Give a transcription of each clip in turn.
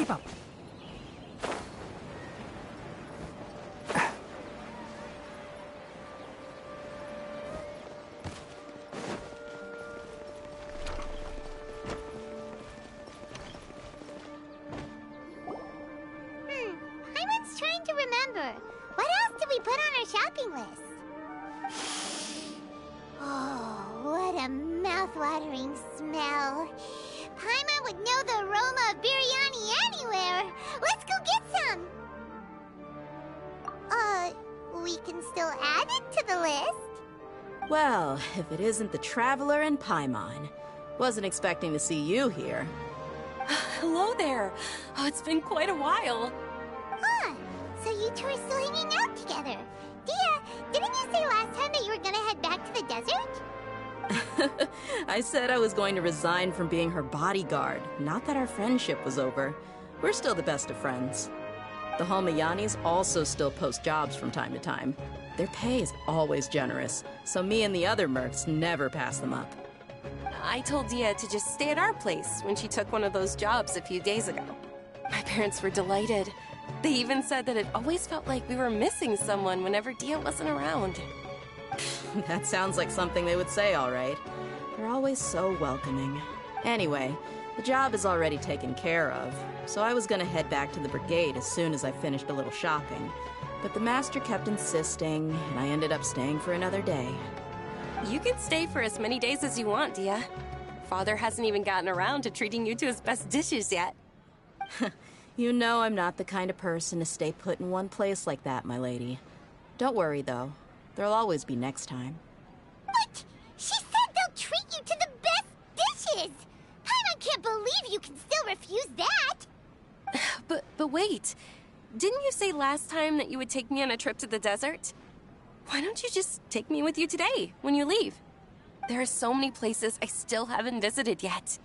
step up. Paimon's trying to remember. What else did we put on our shopping list? Oh, what a mouth-watering smell. Paimon would know the aroma of biryani anywhere. Let's go get some. We can still add it to the list. Well, if it isn't the Traveler and Paimon. Wasn't expecting to see you here. Hello there. Oh, it's been quite a while. Huh. So you two are still hanging out together. Dehya, didn't you say last time that you were gonna head back to the desert? I said I was going to resign from being her bodyguard, not that our friendship was over. We're still the best of friends. The Holmayanis also still post jobs from time to time. Their pay is always generous, so me and the other mercs never pass them up. I told Dehya to just stay at our place when she took one of those jobs a few days ago. My parents were delighted. They even said that it always felt like we were missing someone whenever Dehya wasn't around. That sounds like something they would say, all right. They're always so welcoming. Anyway, the job is already taken care of, so I was gonna head back to the brigade as soon as I finished a little shopping. But the master kept insisting, and I ended up staying for another day. You can stay for as many days as you want, Dehya. Father hasn't even gotten around to treating you to his best dishes yet. You know I'm not the kind of person to stay put in one place like that, my lady. Don't worry, though. There'll always be next time. What? She said they'll treat you to the best dishes! Paimon can't believe you can still refuse that! But wait. Didn't you say last time that you would take me on a trip to the desert? Why don't you just take me with you today, when you leave? There are so many places I still haven't visited yet.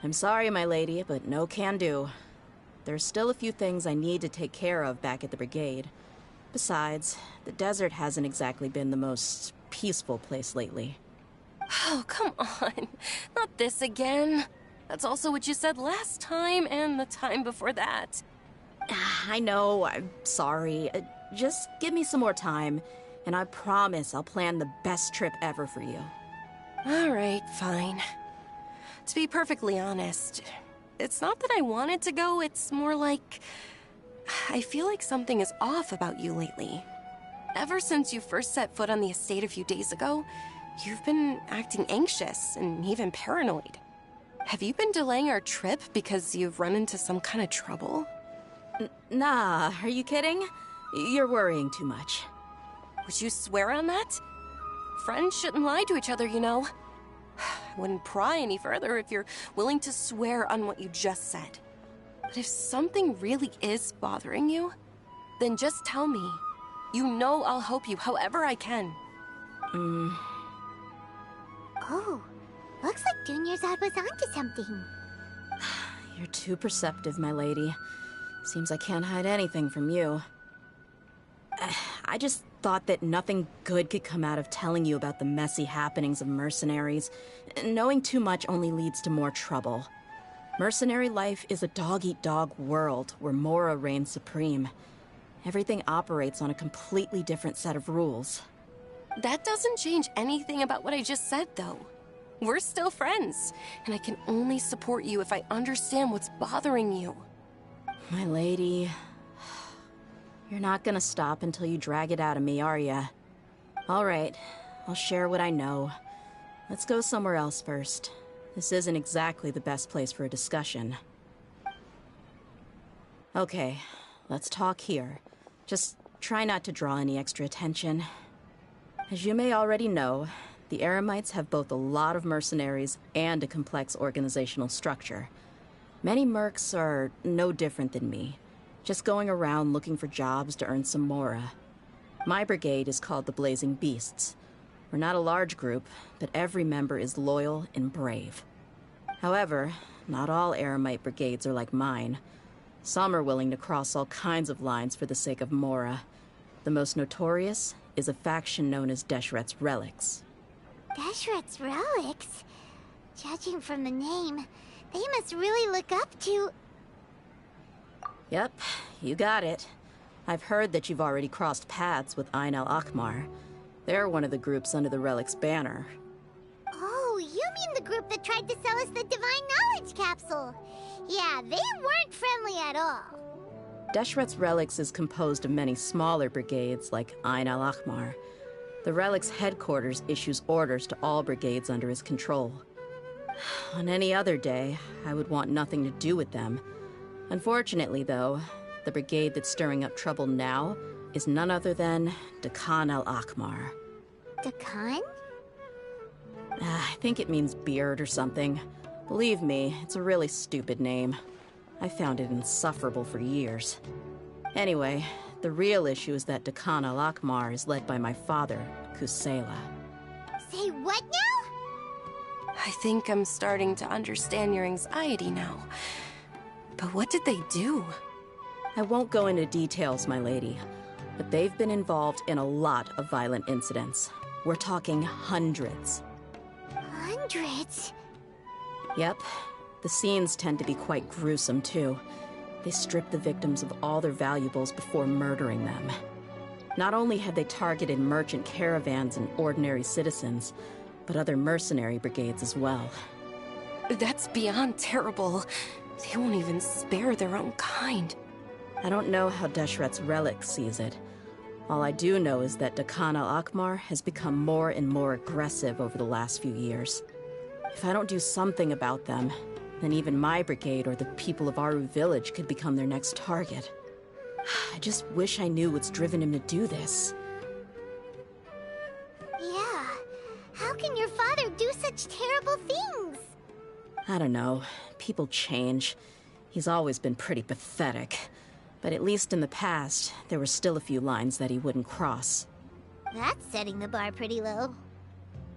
I'm sorry, my lady, but no can do. There's still a few things I need to take care of back at the brigade. Besides, the desert hasn't exactly been the most peaceful place lately. Oh, come on. Not this again. That's also what you said last time and the time before that. I know, I'm sorry. Just give me some more time, and I promise I'll plan the best trip ever for you. All right, fine. To be perfectly honest, it's not that I wanted to go, it's more like I feel like something is off about you lately. Ever since you first set foot on the estate a few days ago, you've been acting anxious and even paranoid. Have you been delaying our trip because you've run into some kind of trouble? Nah, are you kidding? You're worrying too much. Would you swear on that? Friends shouldn't lie to each other, you know. I wouldn't pry any further if you're willing to swear on what you just said. But if something really is bothering you, then just tell me. You know I'll help you however I can. Oh, looks like Dunyarzad was onto something. You're too perceptive, my lady. Seems I can't hide anything from you. I just thought that nothing good could come out of telling you about the messy happenings of mercenaries. Knowing too much only leads to more trouble. Mercenary life is a dog-eat-dog world where Mora reigns supreme. Everything operates on a completely different set of rules. That doesn't change anything about what I just said, though. We're still friends, and I can only support you if I understand what's bothering you. My lady, you're not gonna stop until you drag it out of me, are ya? All right, I'll share what I know. Let's go somewhere else first. This isn't exactly the best place for a discussion. Okay, let's talk here. Just try not to draw any extra attention. As you may already know, the Eremites have both a lot of mercenaries and a complex organizational structure. Many mercs are no different than me, just going around looking for jobs to earn some mora. My brigade is called the Blazing Beasts. We're not a large group, but every member is loyal and brave. However, not all Eremite brigades are like mine. Some are willing to cross all kinds of lines for the sake of mora. The most notorious is a faction known as Deshret's Relics. Deshret's Relics? Judging from the name, they must really look up to... Yep, you got it. I've heard that you've already crossed paths with Ain al-Akmar. They're one of the groups under the Relic's banner. Oh, you mean the group that tried to sell us the Divine Knowledge Capsule? Yeah, they weren't friendly at all. Deshret's Relics is composed of many smaller brigades like Ain al-Akmar. The Relic's headquarters issues orders to all brigades under his control. On any other day, I would want nothing to do with them. Unfortunately, though, the brigade that's stirring up trouble now is none other than Dekhan al-Akmar. Dekhan? I think it means beard or something. Believe me, it's a really stupid name. I found it insufferable for years. Anyway, the real issue is that Dekhan al-Akmar is led by my father, Kusela. Say what now? I think I'm starting to understand your anxiety now. But what did they do? I won't go into details, my lady, but they've been involved in a lot of violent incidents. We're talking hundreds. Hundreds? Yep. The scenes tend to be quite gruesome, too. They strip the victims of all their valuables before murdering them. Not only have they targeted merchant caravans and ordinary citizens, but other mercenary brigades as well. That's beyond terrible. They won't even spare their own kind. I don't know how Deshret's Relic sees it. All I do know is that Dekhan al-Akmar has become more and more aggressive over the last few years. If I don't do something about them, then even my brigade or the people of Aru village could become their next target. I just wish I knew what's driven him to do this. Yeah. How can your father do such terrible things? I don't know. People change. He's always been pretty pathetic. But at least in the past, there were still a few lines that he wouldn't cross. That's setting the bar pretty low.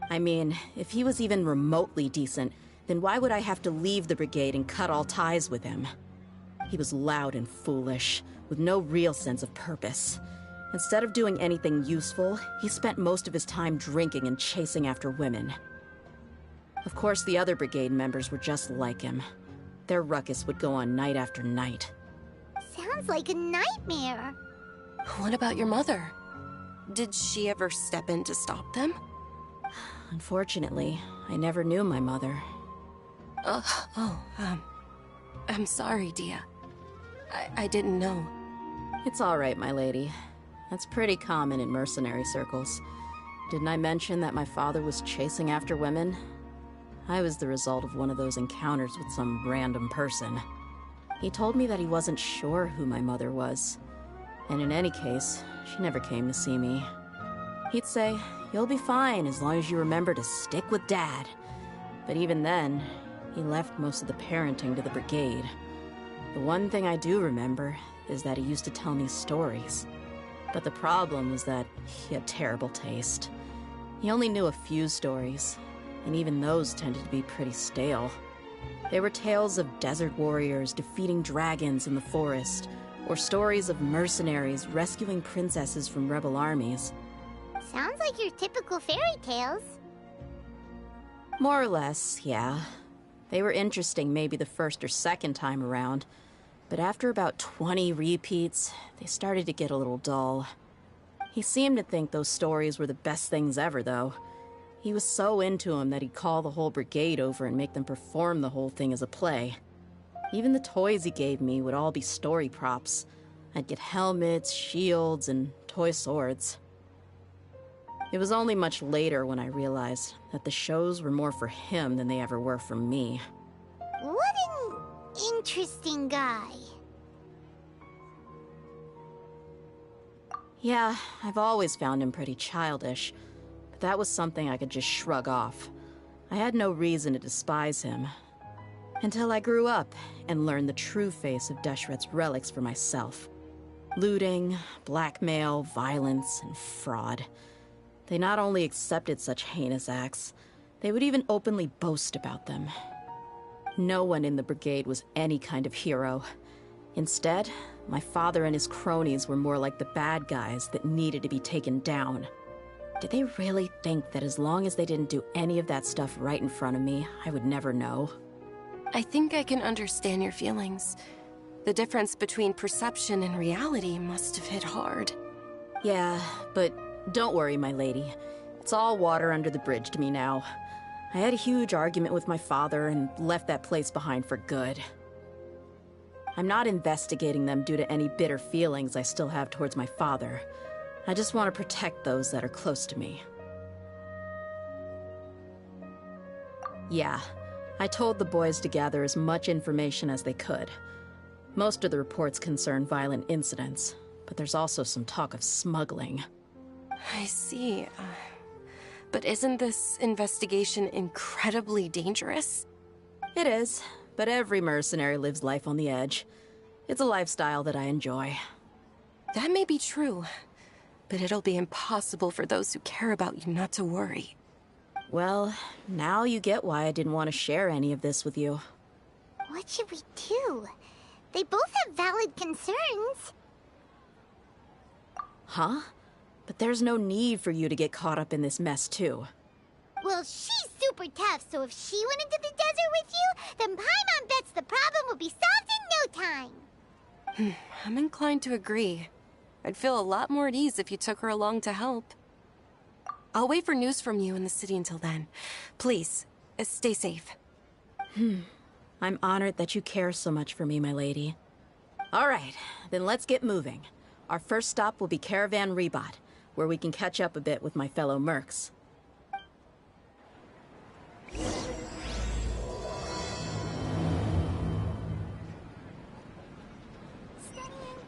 I mean, if he was even remotely decent, then why would I have to leave the brigade and cut all ties with him? He was loud and foolish, with no real sense of purpose. Instead of doing anything useful, he spent most of his time drinking and chasing after women. Of course, the other brigade members were just like him. Their ruckus would go on night after night. Sounds like a nightmare. What about your mother? Did she ever step in to stop them? Unfortunately, I never knew my mother. I'm sorry, Dia. I didn't know. It's all right, my lady. That's pretty common in mercenary circles. Didn't I mention that my father was chasing after women? I was the result of one of those encounters with some random person. He told me that he wasn't sure who my mother was. And in any case, she never came to see me. He'd say, "You'll be fine as long as you remember to stick with Dad." But even then, he left most of the parenting to the brigade. The one thing I do remember is that he used to tell me stories. But the problem was that he had terrible taste. He only knew a few stories, and even those tended to be pretty stale. They were tales of desert warriors defeating dragons in the forest, or stories of mercenaries rescuing princesses from rebel armies. Sounds like your typical fairy tales. More or less, yeah. They were interesting maybe the first or second time around, but after about 20 repeats, they started to get a little dull. He seemed to think those stories were the best things ever, though. He was so into them that he'd call the whole brigade over and make them perform the whole thing as a play. Even the toys he gave me would all be story props. I'd get helmets, shields, and toy swords. It was only much later when I realized that the shows were more for him than they ever were for me. What an interesting guy. Yeah, I've always found him pretty childish, but that was something I could just shrug off. I had no reason to despise him. Until I grew up and learned the true face of Deshret's Relics for myself. Looting, blackmail, violence, and fraud. They not only accepted such heinous acts, they would even openly boast about them. No one in the brigade was any kind of hero. Instead, my father and his cronies were more like the bad guys that needed to be taken down. Did they really think that as long as they didn't do any of that stuff right in front of me, I would never know? I think I can understand your feelings. The difference between perception and reality must have hit hard. Yeah, but don't worry, my lady. It's all water under the bridge to me now. I had a huge argument with my father and left that place behind for good. I'm not investigating them due to any bitter feelings I still have towards my father. I just want to protect those that are close to me. Yeah, I told the boys to gather as much information as they could. Most of the reports concern violent incidents, but there's also some talk of smuggling. I see. But isn't this investigation incredibly dangerous? It is, but every mercenary lives life on the edge. It's a lifestyle that I enjoy. That may be true, but it'll be impossible for those who care about you not to worry. Well, now you get why I didn't want to share any of this with you. What should we do? They both have valid concerns. Huh? But there's no need for you to get caught up in this mess, too. Well, she's super tough, so if she went into the desert with you, then Paimon bets the problem will be solved in no time. I'm inclined to agree. I'd feel a lot more at ease if you took her along to help. I'll wait for news from you in the city until then. Please, stay safe. I'm honored that you care so much for me, my lady. All right, then let's get moving. Our first stop will be Caravan Rebot, where we can catch up a bit with my fellow mercs. Studying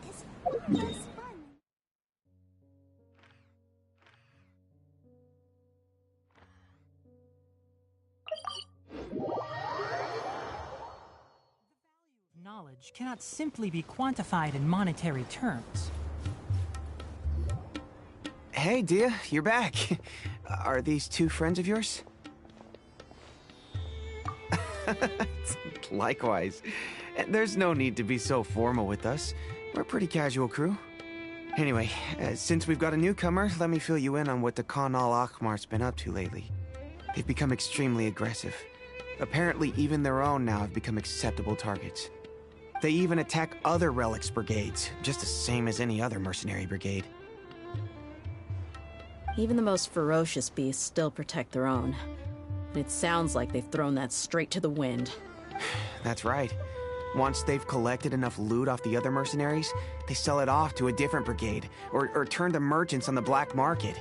is far less fun. Knowledge cannot simply be quantified in monetary terms. Hey, Dehya, you're back. Are these two friends of yours? Likewise. There's no need to be so formal with us. We're a pretty casual crew. Anyway, since we've got a newcomer, let me fill you in on what the Khan al-Ahmar's been up to lately. They've become extremely aggressive. Apparently, even their own now have become acceptable targets. They even attack other relics brigades, just the same as any other mercenary brigade. Even the most ferocious beasts still protect their own. And it sounds like they've thrown that straight to the wind. That's right. Once they've collected enough loot off the other mercenaries, they sell it off to a different brigade, or turn to merchants on the black market.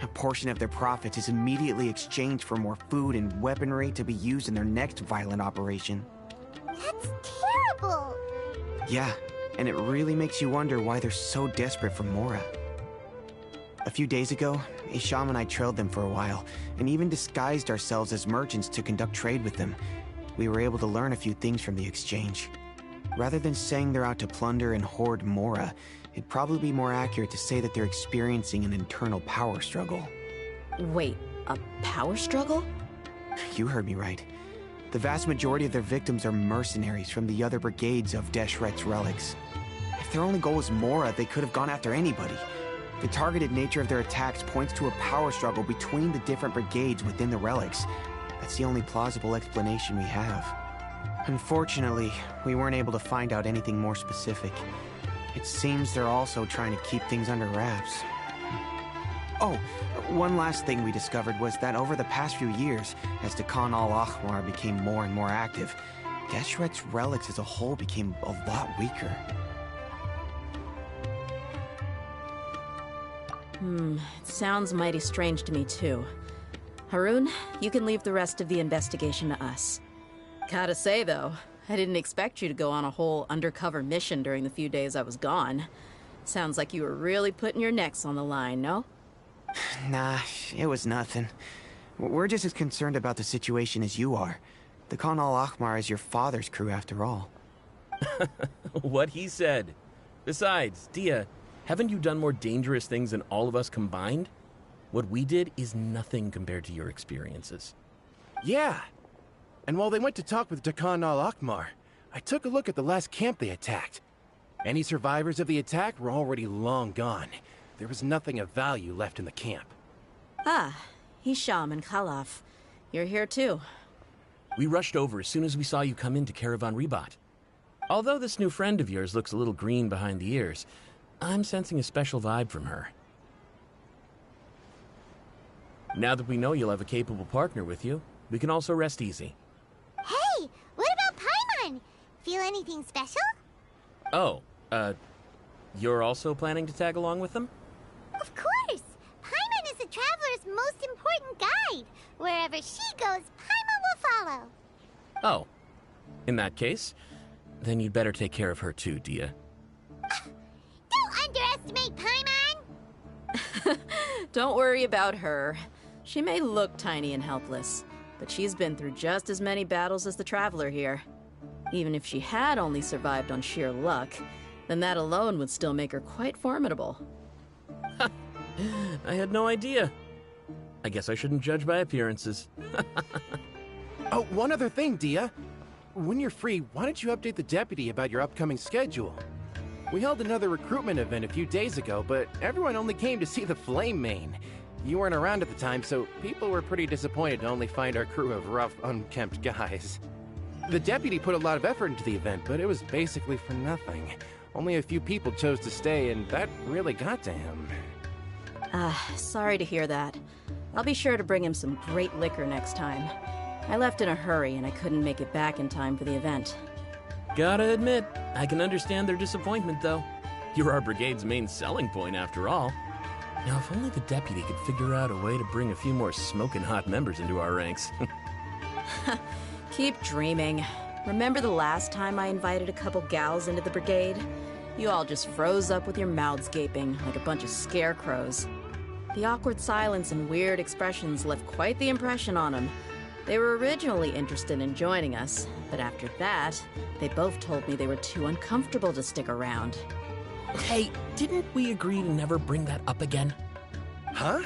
A portion of their profits is immediately exchanged for more food and weaponry to be used in their next violent operation. That's terrible! Yeah, and it really makes you wonder why they're so desperate for Mora. A few days ago, Isham and I trailed them for a while, and even disguised ourselves as merchants to conduct trade with them. We were able to learn a few things from the exchange. Rather than saying they're out to plunder and hoard Mora, it'd probably be more accurate to say that they're experiencing an internal power struggle. Wait, a power struggle? You heard me right. The vast majority of their victims are mercenaries from the other brigades of Deshret's relics. If their only goal was Mora, they could have gone after anybody. The targeted nature of their attacks points to a power struggle between the different brigades within the relics. That's the only plausible explanation we have. Unfortunately, we weren't able to find out anything more specific. It seems they're also trying to keep things under wraps. Oh, one last thing we discovered was that over the past few years, as the Khan al-Ahmar became more and more active, Deshret's relics as a whole became a lot weaker. It sounds mighty strange to me, too. Harun, you can leave the rest of the investigation to us. Gotta say, though, I didn't expect you to go on a whole undercover mission during the few days I was gone. Sounds like you were really putting your necks on the line, no? Nah, it was nothing. We're just as concerned about the situation as you are. The Khan al-Ahmar is your father's crew, after all. What he said. Besides, Dehya, haven't you done more dangerous things than all of us combined? What we did is nothing compared to your experiences. Yeah. And while they went to talk with Khan al-Ahmar, I took a look at the last camp they attacked. Any survivors of the attack were already long gone. There was nothing of value left in the camp. Ah, Hisham and Khalaf. You're here too. We rushed over as soon as we saw you come into Caravan Rebot. Although this new friend of yours looks a little green behind the ears, I'm sensing a special vibe from her. Now that we know you'll have a capable partner with you, we can also rest easy. Hey, what about Paimon? Feel anything special? Oh, you're also planning to tag along with them? Of course! Paimon is the traveler's most important guide. Wherever she goes, Paimon will follow. Oh, in that case, then you'd better take care of her too, Dehya. Don't underestimate Paimon! Don't worry about her. She may look tiny and helpless, but she's been through just as many battles as the traveler here. Even if she had only survived on sheer luck, then that alone would still make her quite formidable. I had no idea. I guess I shouldn't judge by appearances. Oh, one other thing, Dehya. When you're free, why don't you update the deputy about your upcoming schedule? We held another recruitment event a few days ago, but everyone only came to see the Flame Mane. You weren't around at the time, so people were pretty disappointed to only find our crew of rough, unkempt guys. The deputy put a lot of effort into the event, but it was basically for nothing. Only a few people chose to stay, and that really got to him. Sorry to hear that. I'll be sure to bring him some great liquor next time. I left in a hurry, and I couldn't make it back in time for the event. Gotta admit, I can understand their disappointment, though. You're our brigade's main selling point, after all. Now, if only the deputy could figure out a way to bring a few more smoking hot members into our ranks. Keep dreaming. Remember the last time I invited a couple gals into the brigade? You all just froze up with your mouths gaping like a bunch of scarecrows. The awkward silence and weird expressions left quite the impression on them. They were originally interested in joining us, but after that, they both told me they were too uncomfortable to stick around. Hey, didn't we agree to never bring that up again? Huh?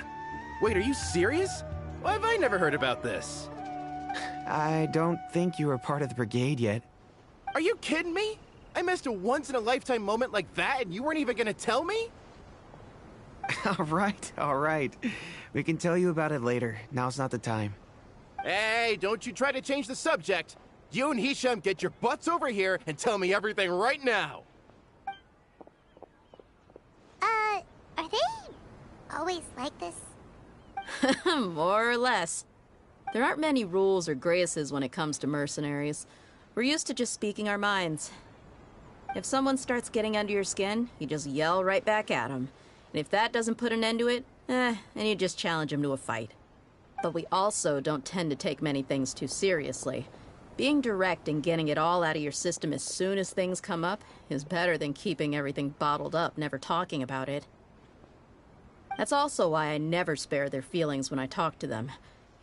Wait, are you serious? Why have I never heard about this? I don't think you were part of the brigade yet. Are you kidding me? I missed a once-in-a-lifetime moment like that, and you weren't even gonna tell me? All right. We can tell you about it later. Now's not the time. Hey, don't you try to change the subject. You and Hisham get your butts over here and tell me everything right now. Are they always like this? More or less. There aren't many rules or graces when it comes to mercenaries. We're used to just speaking our minds. If someone starts getting under your skin, you just yell right back at them. And if that doesn't put an end to it, then you just challenge them to a fight. But we also don't tend to take many things too seriously. Being direct and getting it all out of your system as soon as things come up is better than keeping everything bottled up, never talking about it. That's also why I never spare their feelings when I talk to them.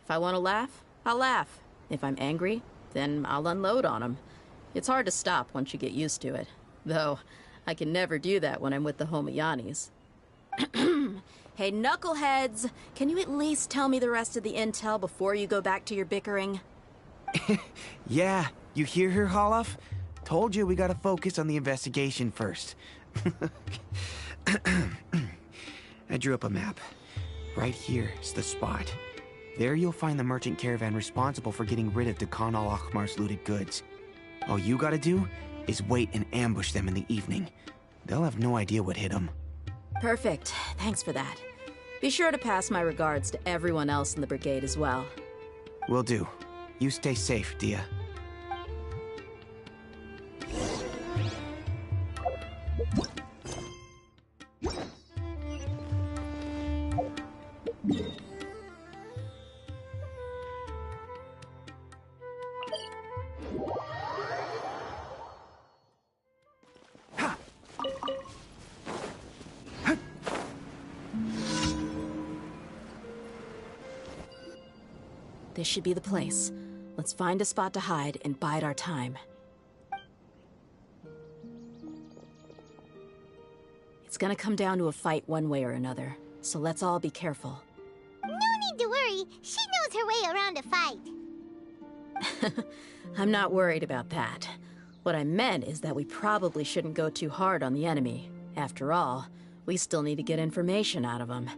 If I want to laugh, I'll laugh. If I'm angry, then I'll unload on them. It's hard to stop once you get used to it. Though, I can never do that when I'm with the Homayanis. Hey, knuckleheads! Can you at least tell me the rest of the intel before you go back to your bickering? Yeah, you hear her, Holof? Told you we gotta focus on the investigation first. I drew up a map. Right here is the spot. There you'll find the merchant caravan responsible for getting rid of Dekhan al-Akhmar's looted goods. All you gotta do is wait and ambush them in the evening. They'll have no idea what hit them. Perfect. Thanks for that. Be sure to pass my regards to everyone else in the brigade as well. Will do. You stay safe, Dehya. This should be the place. Let's find a spot to hide and bide our time. It's gonna come down to a fight one way or another, so let's all be careful. No need to worry. She knows her way around a fight. I'm not worried about that. What I meant is that we probably shouldn't go too hard on the enemy. After all, we still need to get information out of them.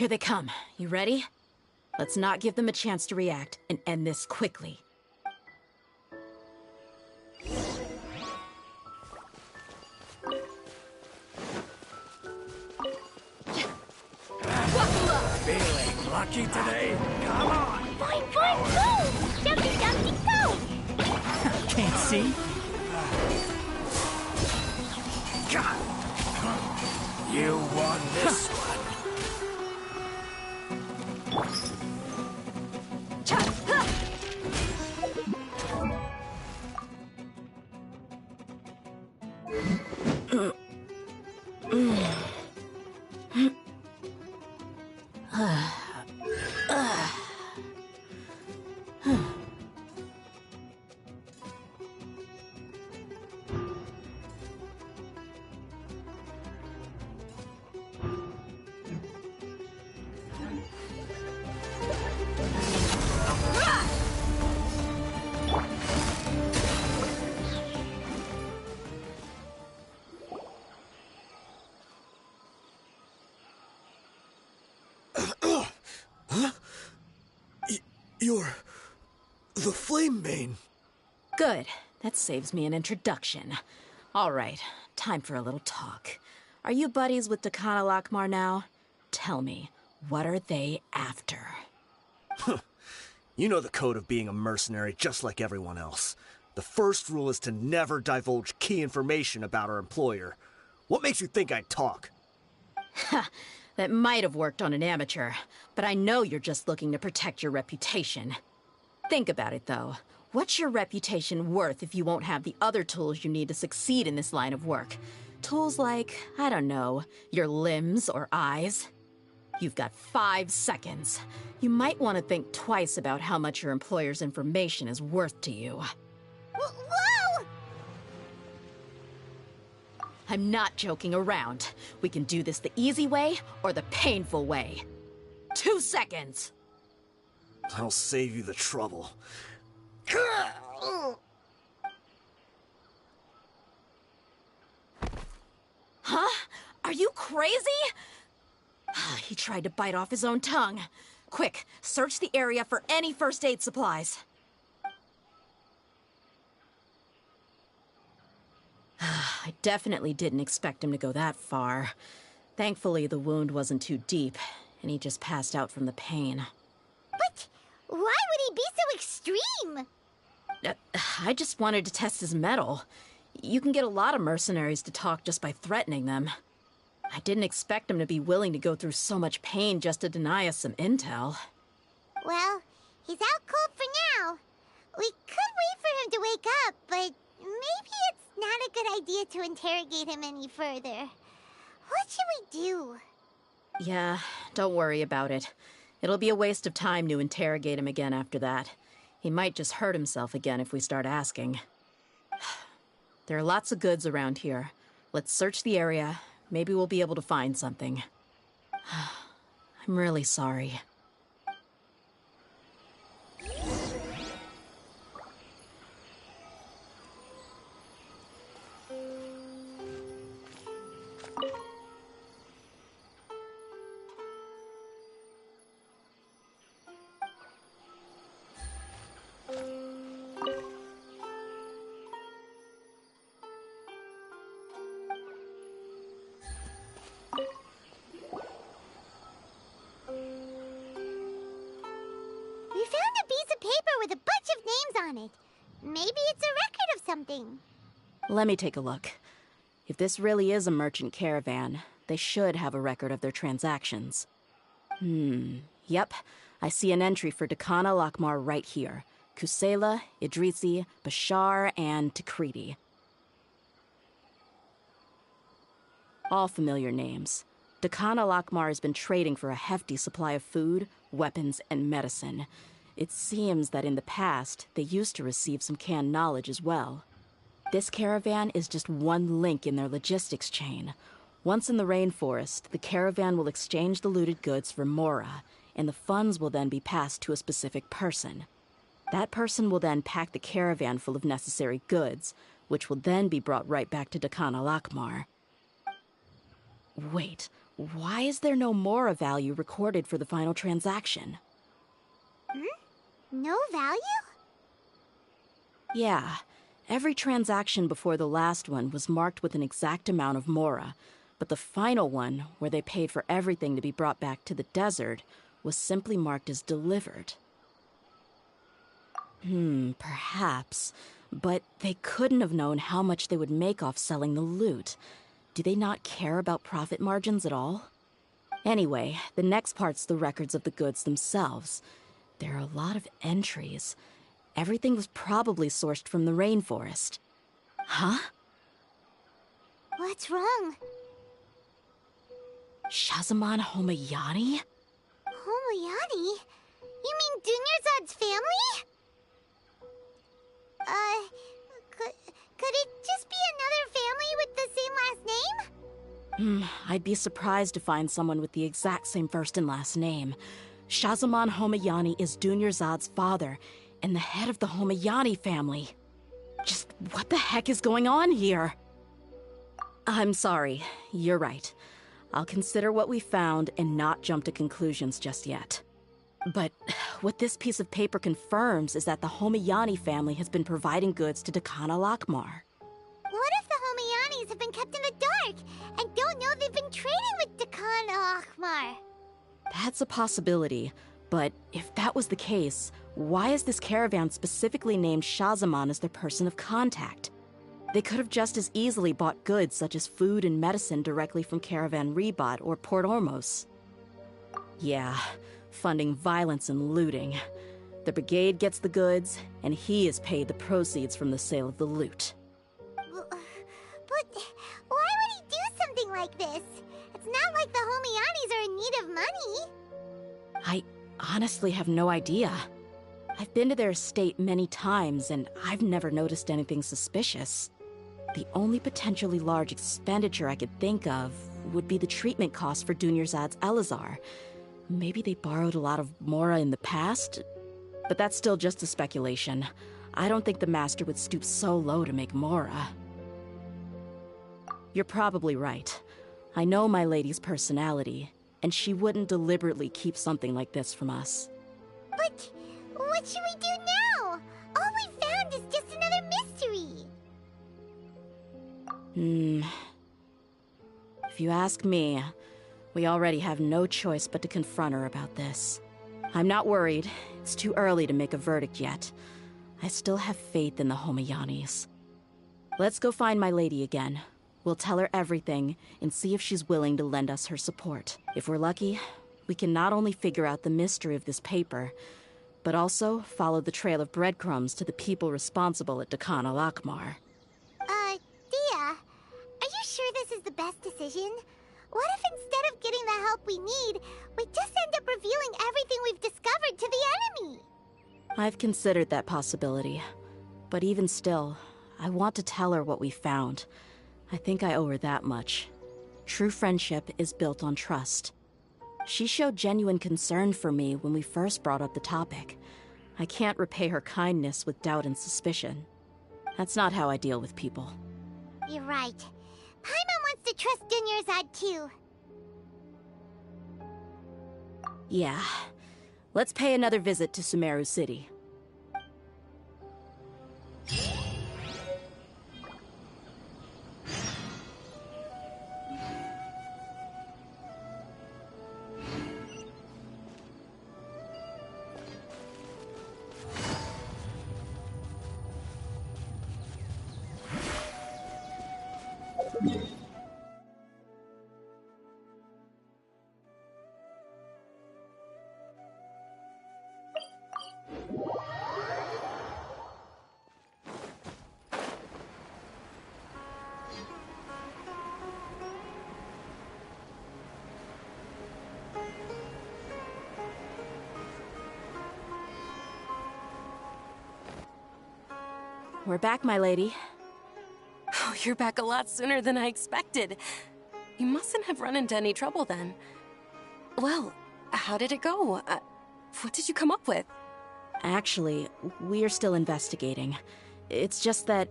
Here they come. You ready? Let's not give them a chance to react and end this quickly. Feeling lucky today? Come on! Fine, go! Jumpy, jumpy, go! Can't see? God. You won this one. You're the Flame Bane. Good. That saves me an introduction. All right, time for a little talk. Are you buddies with Dakana Lakmar now? Tell me, what are they after? You know the code of being a mercenary just like everyone else. The first rule is to never divulge key information about our employer. What makes you think I'd talk? That might have worked on an amateur, but I know you're just looking to protect your reputation. Think about it, though. What's your reputation worth if you won't have the other tools you need to succeed in this line of work? Tools like, I don't know, your limbs or eyes? You've got 5 seconds. You might want to think twice about how much your employer's information is worth to you. Whoa! I'm not joking around. We can do this the easy way or the painful way. 2 seconds! I'll save you the trouble. Huh? Are you crazy? He tried to bite off his own tongue. Quick, search the area for any first aid supplies. I definitely didn't expect him to go that far. Thankfully, the wound wasn't too deep, and he just passed out from the pain. But why would he be so extreme? I just wanted to test his mettle. You can get a lot of mercenaries to talk just by threatening them. I didn't expect him to be willing to go through so much pain just to deny us some intel. Well, he's out cold for now. We could wait for him to wake up, but maybe it's not a good idea to interrogate him any further. What should we do? Yeah, don't worry about it. It'll be a waste of time to interrogate him again after that. He might just hurt himself again if we start asking. There are lots of goods around here. Let's search the area. Maybe we'll be able to find something. I'm really sorry. We found a piece of paper with a bunch of names on it. Maybe it's a record of something. Let me take a look. If this really is a merchant caravan, they should have a record of their transactions. Yep. I see an entry for Dakana Lakmar right here. Kusela, Idrisi, Bashar, and Takriti. All familiar names. Dakana Lakmar has been trading for a hefty supply of food, weapons, and medicine. It seems that in the past, they used to receive some canned knowledge as well. This caravan is just one link in their logistics chain. Once in the rainforest, the caravan will exchange the looted goods for Mora, and the funds will then be passed to a specific person. That person will then pack the caravan full of necessary goods, which will then be brought right back to Dakana Lakmar. Wait, why is there no Mora value recorded for the final transaction? No value? Yeah. Every transaction before the last one was marked with an exact amount of Mora, but the final one, where they paid for everything to be brought back to the desert, was simply marked as delivered. Perhaps. But they couldn't have known how much they would make off selling the loot. Do they not care about profit margins at all? Anyway, the next part's the records of the goods themselves. There are a lot of entries. Everything was probably sourced from the rainforest. Huh? What's wrong? Shazamon Homayani? Homayani? You mean Dunyarzad's family? Could it just be another family with the same last name? I'd be surprised to find someone with the exact same first and last name. Shazamon Homayani is Dunyarzad's father, and the head of the Homayani family. Just what the heck is going on here? I'm sorry, you're right. I'll consider what we found and not jump to conclusions just yet. But what this piece of paper confirms is that the Homayani family has been providing goods to Dakana Lakmar. What if the Homayanis have been kept in the dark and don't know they've been trading with Dakana Lakmar? That's a possibility, but if that was the case, why is this caravan specifically named Shazamon as their person of contact? They could have just as easily bought goods such as food and medicine directly from Caravan Rebot or Port Ormos. Yeah, funding violence and looting. The brigade gets the goods, and he is paid the proceeds from the sale of the loot. But why would he do something like this? It's not like the Homayanis are in need of money. I honestly have no idea. I've been to their estate many times, and I've never noticed anything suspicious. The only potentially large expenditure I could think of would be the treatment costs for Dunyarzad's Elazar. Maybe they borrowed a lot of Mora in the past? But that's still just a speculation. I don't think the Master would stoop so low to make Mora. You're probably right. I know my lady's personality, and she wouldn't deliberately keep something like this from us. But what should we do now? All we found is just another mystery. If you ask me, we already have no choice but to confront her about this. I'm not worried. It's too early to make a verdict yet. I still have faith in the Homayanis. Let's go find my lady again. We'll tell her everything and see if she's willing to lend us her support. If we're lucky, we can not only figure out the mystery of this paper, but also follow the trail of breadcrumbs to the people responsible at Dakana Lakmar. Dehya, are you sure this is the best decision? What if instead of getting the help we need, we just end up revealing everything we've discovered to the enemy? I've considered that possibility. But even still, I want to tell her what we found. I think I owe her that much. True friendship is built on trust. She showed genuine concern for me when we first brought up the topic. I can't repay her kindness with doubt and suspicion. That's not how I deal with people. You're right. Paimon wants to trust Dunyarzad too. Yeah. Let's pay another visit to Sumeru City. We're back, my lady. Oh, you're back a lot sooner than I expected. You mustn't have run into any trouble then. Well, how did it go? What did you come up with? Actually, we're still investigating. It's just that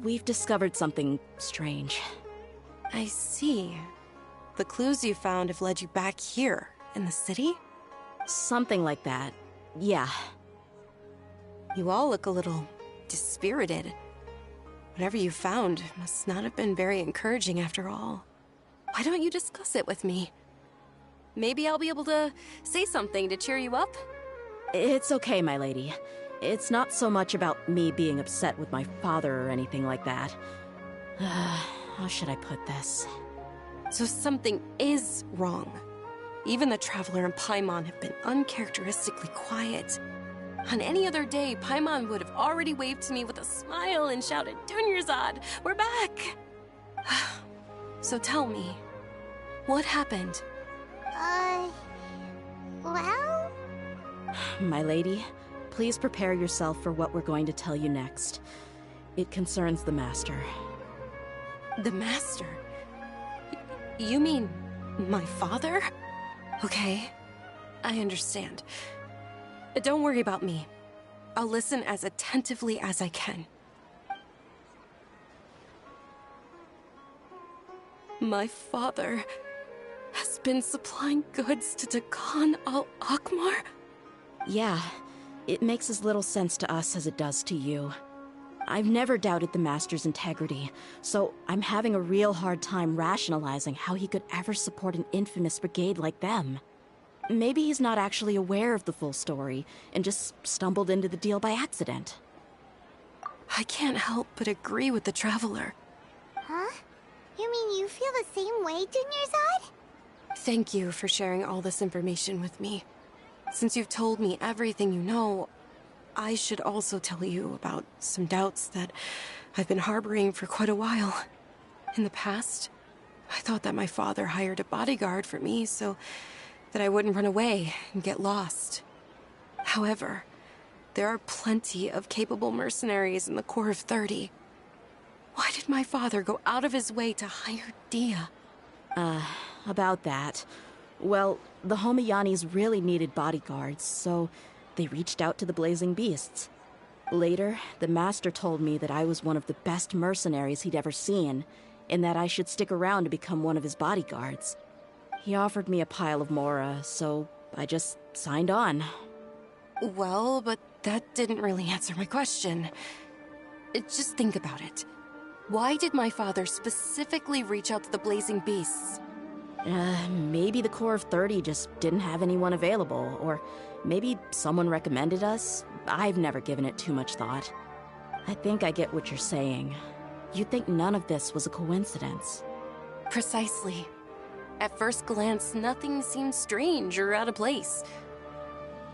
we've discovered something strange. I see. the clues you found have led you back here, in the city? Something like that. Yeah. You all look a little dispirited. Whatever you found must not have been very encouraging after all. Why don't you discuss it with me? Maybe I'll be able to say something to cheer you up? It's okay, my lady. It's not so much about me being upset with my father or anything like that. How should I put this? So something is wrong. Even the Traveler and Paimon have been uncharacteristically quiet. On any other day, Paimon would have already waved to me with a smile and shouted, "Dunyarzad, we're back!" So tell me, what happened? Well? My lady, please prepare yourself for what we're going to tell you next. It concerns the Master. The Master? You mean my father? Okay, I understand. Don't worry about me. I'll listen as attentively as I can. My father has been supplying goods to Dakan al-Akmar? Yeah, it makes as little sense to us as it does to you. I've never doubted the Master's integrity, so I'm having a real hard time rationalizing how he could ever support an infamous brigade like them. Maybe he's not actually aware of the full story and just stumbled into the deal by accident. I can't help but agree with the Traveler. Huh? You mean you feel the same way, Dunyarzad? Thank you for sharing all this information with me. Since you've told me everything you know, I should also tell you about some doubts that I've been harboring for quite a while. In the past, I thought that my father hired a bodyguard for me so that I wouldn't run away and get lost. However, there are plenty of capable mercenaries in the Corps of 30. Why did my father go out of his way to hire Dehya? About that. Well, the Homiyanis really needed bodyguards, so they reached out to the Blazing Beasts. Later, the Master told me that I was one of the best mercenaries he'd ever seen, and that I should stick around to become one of his bodyguards. He offered me a pile of mora, so I just signed on. Well, but that didn't really answer my question. Just think about it. Why did my father specifically reach out to the Blazing Beasts? Maybe the Corps of 30 just didn't have anyone available, or maybe someone recommended us. I've never given it too much thought. I think I get what you're saying. You'd think none of this was a coincidence. Precisely. At first glance, nothing seems strange or out of place.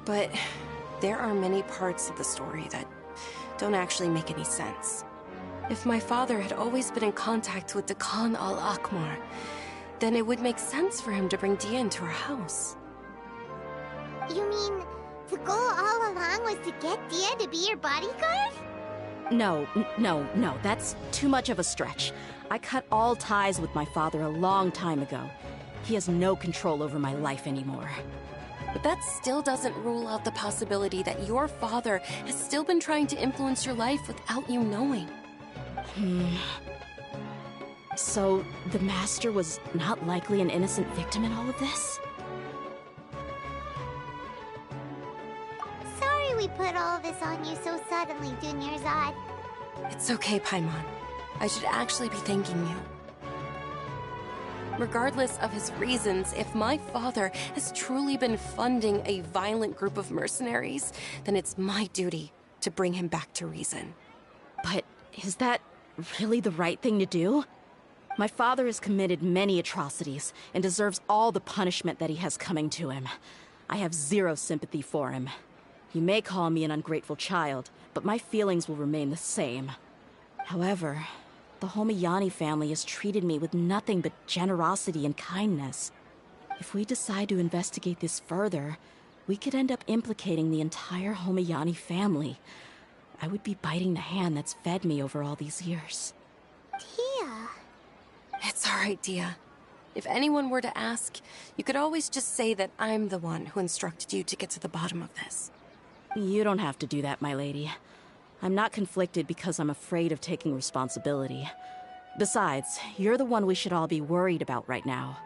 But there are many parts of the story that don't actually make any sense. If my father had always been in contact with Dakan al-Akmar, then it would make sense for him to bring Dehya into our house. You mean the goal all along was to get Dehya to be your bodyguard? No, that's too much of a stretch. I cut all ties with my father a long time ago. He has no control over my life anymore. But that still doesn't rule out the possibility that your father has still been trying to influence your life without you knowing. So, the Master was not likely an innocent victim in all of this? Sorry we put all this on you so suddenly, Dunyarzad. It's okay, Paimon. I should actually be thanking you. Regardless of his reasons, if my father has truly been funding a violent group of mercenaries, then it's my duty to bring him back to reason. But is that really the right thing to do? My father has committed many atrocities and deserves all the punishment that he has coming to him. I have zero sympathy for him. You may call me an ungrateful child, but my feelings will remain the same. However, the Homiyani family has treated me with nothing but generosity and kindness. If we decide to investigate this further, we could end up implicating the entire Homiyani family. I would be biting the hand that's fed me over all these years. Dehya. It's all right, Dehya. If anyone were to ask, you could always just say that I'm the one who instructed you to get to the bottom of this. You don't have to do that, my lady. I'm not conflicted because I'm afraid of taking responsibility. Besides, you're the one we should all be worried about right now.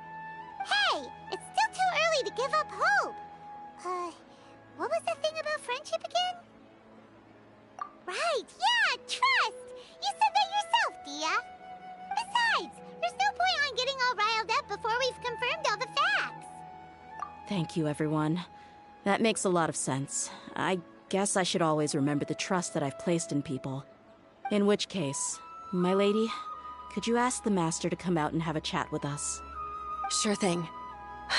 Thank you, everyone. That makes a lot of sense. I guess I should always remember the trust that I've placed in people. In which case, my lady, could you ask the Master to come out and have a chat with us? Sure thing.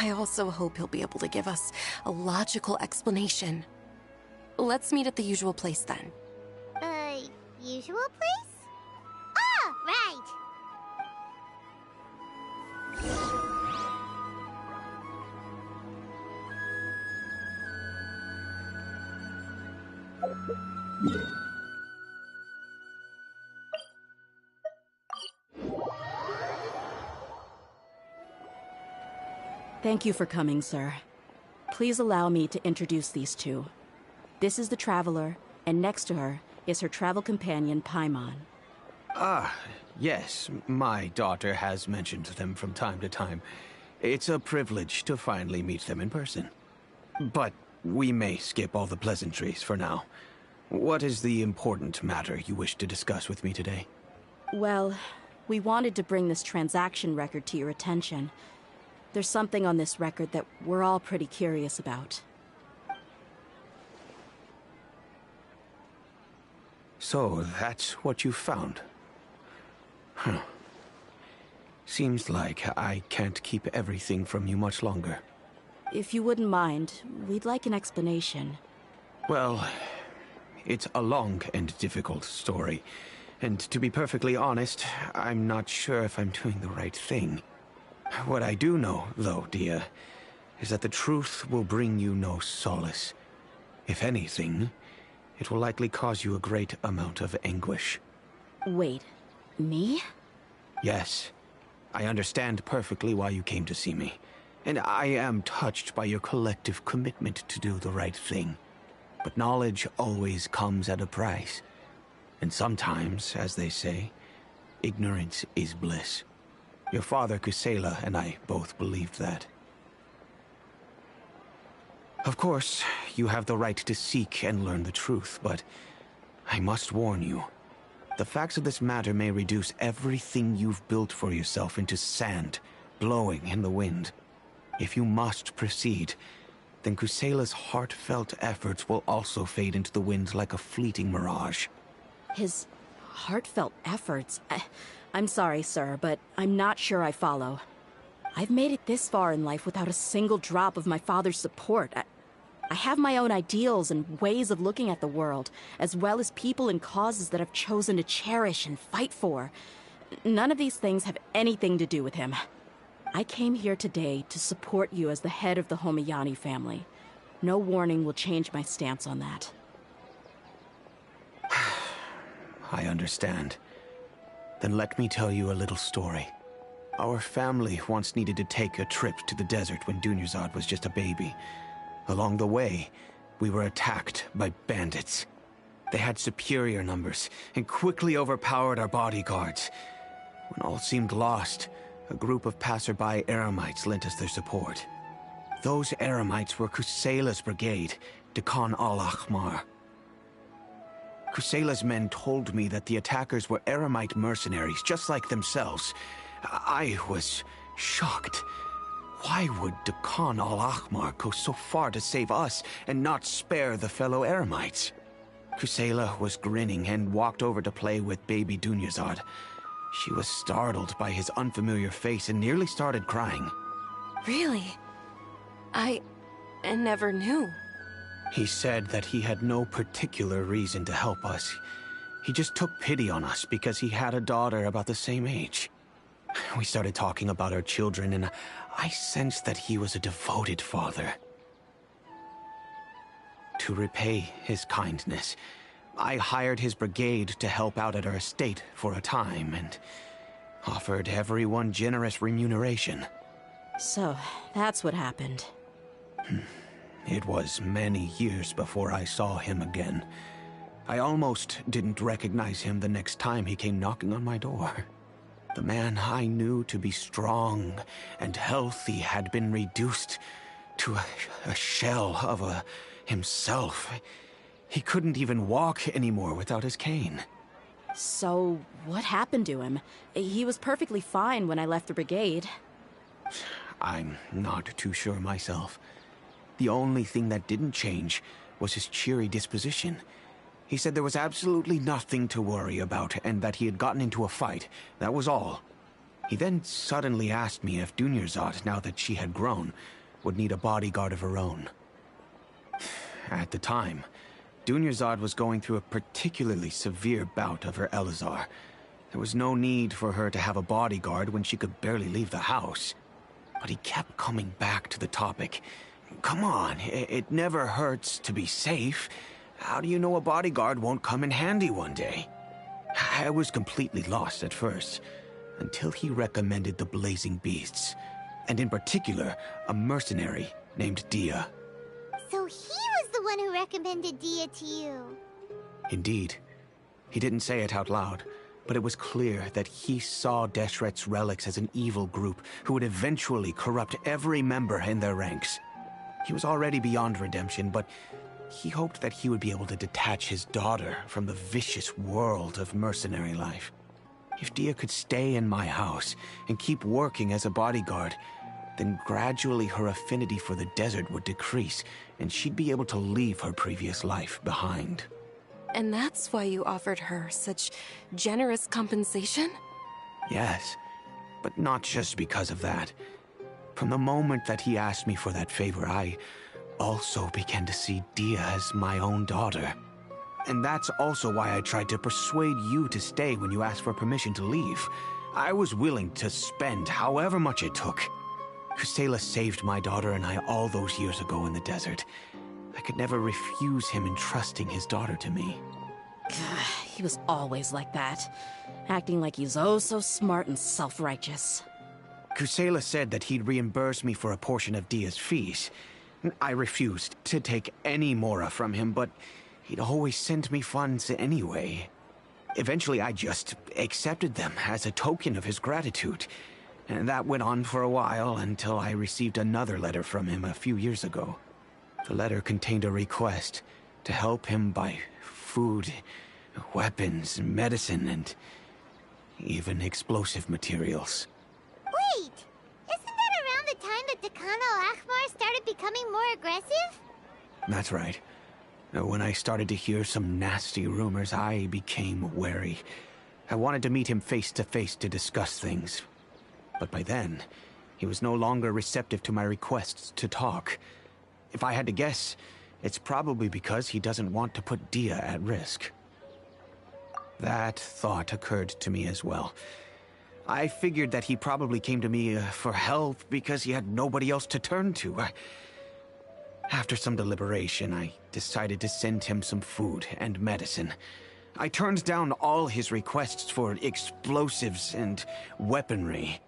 I also hope he'll be able to give us a logical explanation. Let's meet at the usual place then. Usual place? Ah, right! Thank you for coming, sir. Please allow me to introduce these two. This is the Traveler, and next to her is her travel companion, Paimon. Ah, yes. My daughter has mentioned them from time to time. It's a privilege to finally meet them in person. But we may skip all the pleasantries for now. What is the important matter you wish to discuss with me today? Well, we wanted to bring this transaction record to your attention. There's something on this record that we're all pretty curious about. So, that's what you found? Huh. Seems like I can't keep everything from you much longer. If you wouldn't mind, we'd like an explanation. Well, it's a long and difficult story. And to be perfectly honest, I'm not sure if I'm doing the right thing. What I do know, though, Dehya, is that the truth will bring you no solace. If anything, it will likely cause you a great amount of anguish. Wait, me? Yes. I understand perfectly why you came to see me. And I am touched by your collective commitment to do the right thing. But knowledge always comes at a price. And sometimes, as they say, ignorance is bliss. Your father, Kusela, and I both believed that. Of course, you have the right to seek and learn the truth, but I must warn you. The facts of this matter may reduce everything you've built for yourself into sand, blowing in the wind. If you must proceed, then Kusela's heartfelt efforts will also fade into the wind like a fleeting mirage. His heartfelt efforts? I'm sorry, sir, but I'm not sure I follow. I've made it this far in life without a single drop of my father's support. I have my own ideals and ways of looking at the world, as well as people and causes that I've chosen to cherish and fight for. None of these things have anything to do with him. I came here today to support you as the head of the Homiyani family. No warning will change my stance on that. I understand. Then let me tell you a little story. Our family once needed to take a trip to the desert when Dunyarzad was just a baby. Along the way, we were attacked by bandits. They had superior numbers and quickly overpowered our bodyguards. When all seemed lost, a group of passerby Eremites lent us their support. Those Eremites were Kusela's brigade, Dekhan al-Ahmar. Kusela's men told me that the attackers were Eremite mercenaries, just like themselves. I was shocked. Why would Dekhan al-Ahmar go so far to save us and not spare the fellow Eremites? Kusela was grinning and walked over to play with baby Dunyarzad. She was startled by his unfamiliar face and nearly started crying. Really? I never knew. He said that he had no particular reason to help us. He just took pity on us because he had a daughter about the same age. We started talking about our children, and I sensed that he was a devoted father. To repay his kindness, I hired his brigade to help out at our estate for a time, and offered everyone generous remuneration. So, that's what happened. It was many years before I saw him again. I almost didn't recognize him the next time he came knocking on my door. The man I knew to be strong and healthy had been reduced to a shell of himself. He couldn't even walk anymore without his cane. So, what happened to him? He was perfectly fine when I left the brigade. I'm not too sure myself. The only thing that didn't change was his cheery disposition. He said there was absolutely nothing to worry about, and that he had gotten into a fight. That was all. He then suddenly asked me if Dunyarzad, now that she had grown, would need a bodyguard of her own. At the time, Dunyarzad was going through a particularly severe bout of her Elazar. There was no need for her to have a bodyguard when she could barely leave the house. But he kept coming back to the topic. Come on, it never hurts to be safe. How do you know a bodyguard won't come in handy one day? I was completely lost at first, until he recommended the Blazing Beasts, and in particular, a mercenary named Dehya. So he was the one who recommended Dehya to you. Indeed. He didn't say it out loud, but it was clear that he saw Deshret's relics as an evil group who would eventually corrupt every member in their ranks. He was already beyond redemption, but he hoped that he would be able to detach his daughter from the vicious world of mercenary life. If Dehya could stay in my house and keep working as a bodyguard, then gradually her affinity for the desert would decrease, and she'd be able to leave her previous life behind. And that's why you offered her such generous compensation? Yes, but not just because of that. From the moment that he asked me for that favor, I also began to see Dehya as my own daughter. And that's also why I tried to persuade you to stay when you asked for permission to leave. I was willing to spend however much it took. Kusela saved my daughter and I all those years ago in the desert. I could never refuse him entrusting his daughter to me. He was always like that, acting like he's oh so smart and self-righteous. Kusela said that he'd reimburse me for a portion of Dehya's fees. I refused to take any mora from him, but he'd always sent me funds anyway. Eventually, I just accepted them as a token of his gratitude. And that went on for a while until I received another letter from him a few years ago. The letter contained a request to help him buy food, weapons, medicine, and even explosive materials. Wait! Isn't that around the time that Dakan al-Akhmar started becoming more aggressive? That's right. When I started to hear some nasty rumors, I became wary. I wanted to meet him face to face to discuss things. But by then, he was no longer receptive to my requests to talk. If I had to guess, it's probably because he doesn't want to put Dehya at risk. That thought occurred to me as well. I figured that he probably came to me for help because he had nobody else to turn to. After some deliberation, I decided to send him some food and medicine. I turned down all his requests for explosives and weaponry.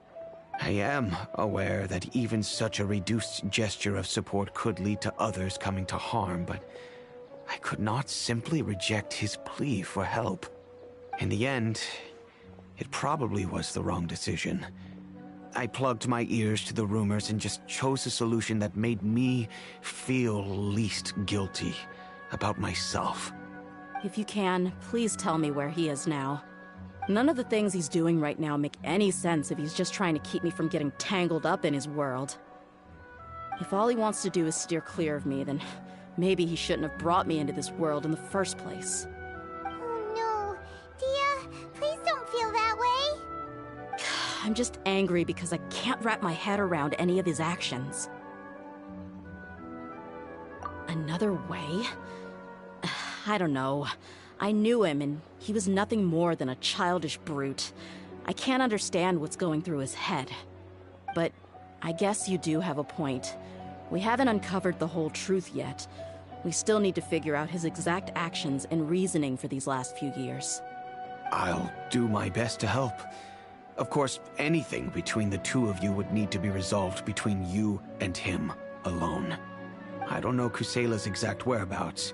I am aware that even such a reduced gesture of support could lead to others coming to harm, but I could not simply reject his plea for help. In the end, it probably was the wrong decision. I plugged my ears to the rumors and just chose a solution that made me feel least guilty about myself. If you can, please tell me where he is now. None of the things he's doing right now make any sense if he's just trying to keep me from getting tangled up in his world. If all he wants to do is steer clear of me, then maybe he shouldn't have brought me into this world in the first place. Oh no. Dehya, please don't feel that way. I'm just angry because I can't wrap my head around any of his actions. Another way? I don't know. I knew him, and he was nothing more than a childish brute. I can't understand what's going through his head. But I guess you do have a point. We haven't uncovered the whole truth yet. We still need to figure out his exact actions and reasoning for these last few years. I'll do my best to help. Of course, anything between the two of you would need to be resolved between you and him alone. I don't know Kusela's exact whereabouts.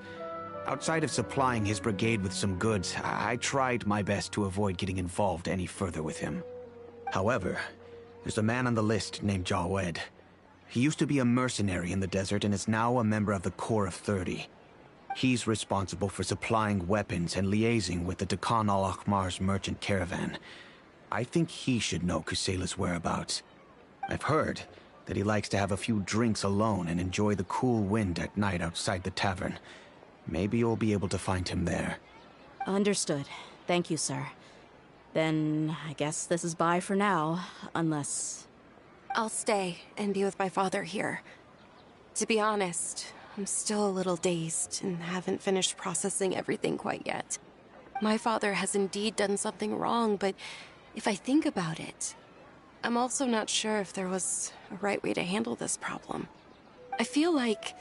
Outside of supplying his brigade with some goods, I tried my best to avoid getting involved any further with him. However, there's a man on the list named Jawed. He used to be a mercenary in the desert and is now a member of the Corps of 30. He's responsible for supplying weapons and liaising with the Dakan al-Akhmar's merchant caravan. I think he should know Kusela's whereabouts. I've heard that he likes to have a few drinks alone and enjoy the cool wind at night outside the tavern. Maybe you'll be able to find him there. Understood. Thank you, sir. Then I guess this is bye for now, unless... I'll stay and be with my father here. To be honest, I'm still a little dazed and haven't finished processing everything quite yet. My father has indeed done something wrong, but if I think about it, I'm also not sure if there was a right way to handle this problem. I feel like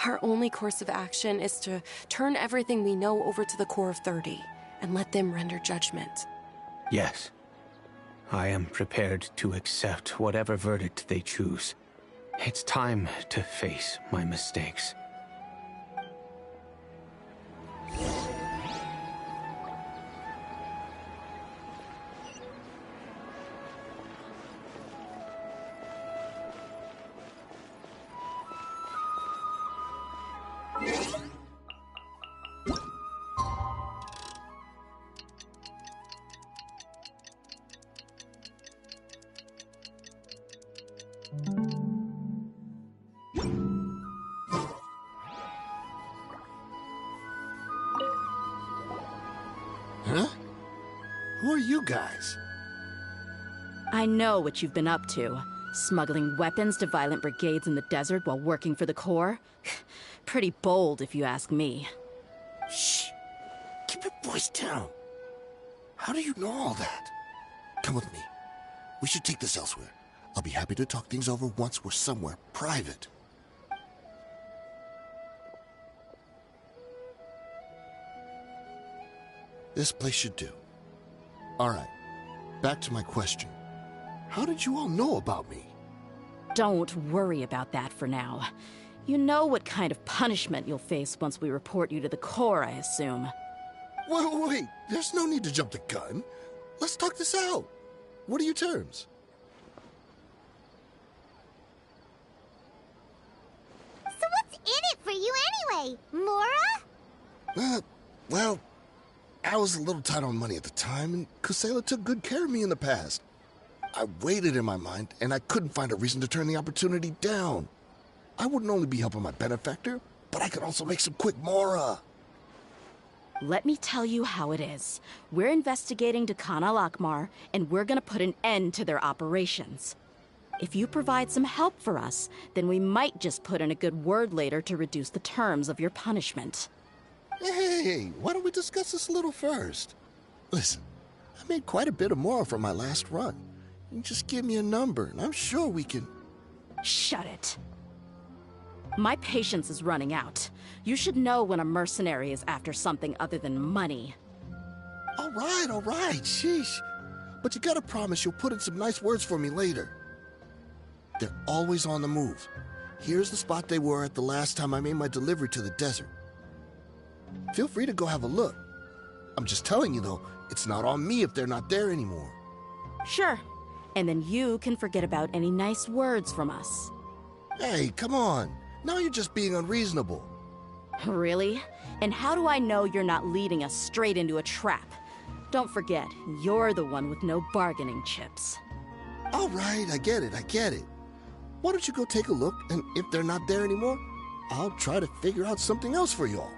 our only course of action is to turn everything we know over to the Core of 30 and let them render judgment. Yes. I am prepared to accept whatever verdict they choose. It's time to face my mistakes. Huh? Who are you guys? I know what you've been up to. Smuggling weapons to violent brigades in the desert while working for the Corps? Pretty bold, if you ask me. Shh! Keep your voice down. How do you know all that? Come with me. We should take this elsewhere. I'll be happy to talk things over once we're somewhere private. This place should do. All right. Back to my question. How did you all know about me? Don't worry about that for now. You know what kind of punishment you'll face once we report you to the Corps, I assume. Wait. There's no need to jump the gun. Let's talk this out. What are your terms? So what's in it for you anyway, Mora? Well, I was a little tight on money at the time, and Kusela took good care of me in the past. I weighed it in my mind, and I couldn't find a reason to turn the opportunity down. I wouldn't only be helping my benefactor, but I could also make some quick Mora. Let me tell you how it is. We're investigating Dekhan al-Akmar, and we're gonna put an end to their operations. If you provide some help for us, then we might just put in a good word later to reduce the terms of your punishment. Hey, why don't we discuss this a little first? Listen, I made quite a bit of Mora from my last run. You just give me a number, and I'm sure we can... Shut it. My patience is running out. You should know when a mercenary is after something other than money. All right, sheesh. But you gotta promise you'll put in some nice words for me later. They're always on the move. Here's the spot they were at the last time I made my delivery to the desert. Feel free to go have a look. I'm just telling you, though, it's not on me if they're not there anymore. Sure. And then you can forget about any nice words from us. Hey, come on. Now you're just being unreasonable. Really? And how do I know you're not leading us straight into a trap? Don't forget, you're the one with no bargaining chips. All right, I get it. Why don't you go take a look, and if they're not there anymore, I'll try to figure out something else for you all.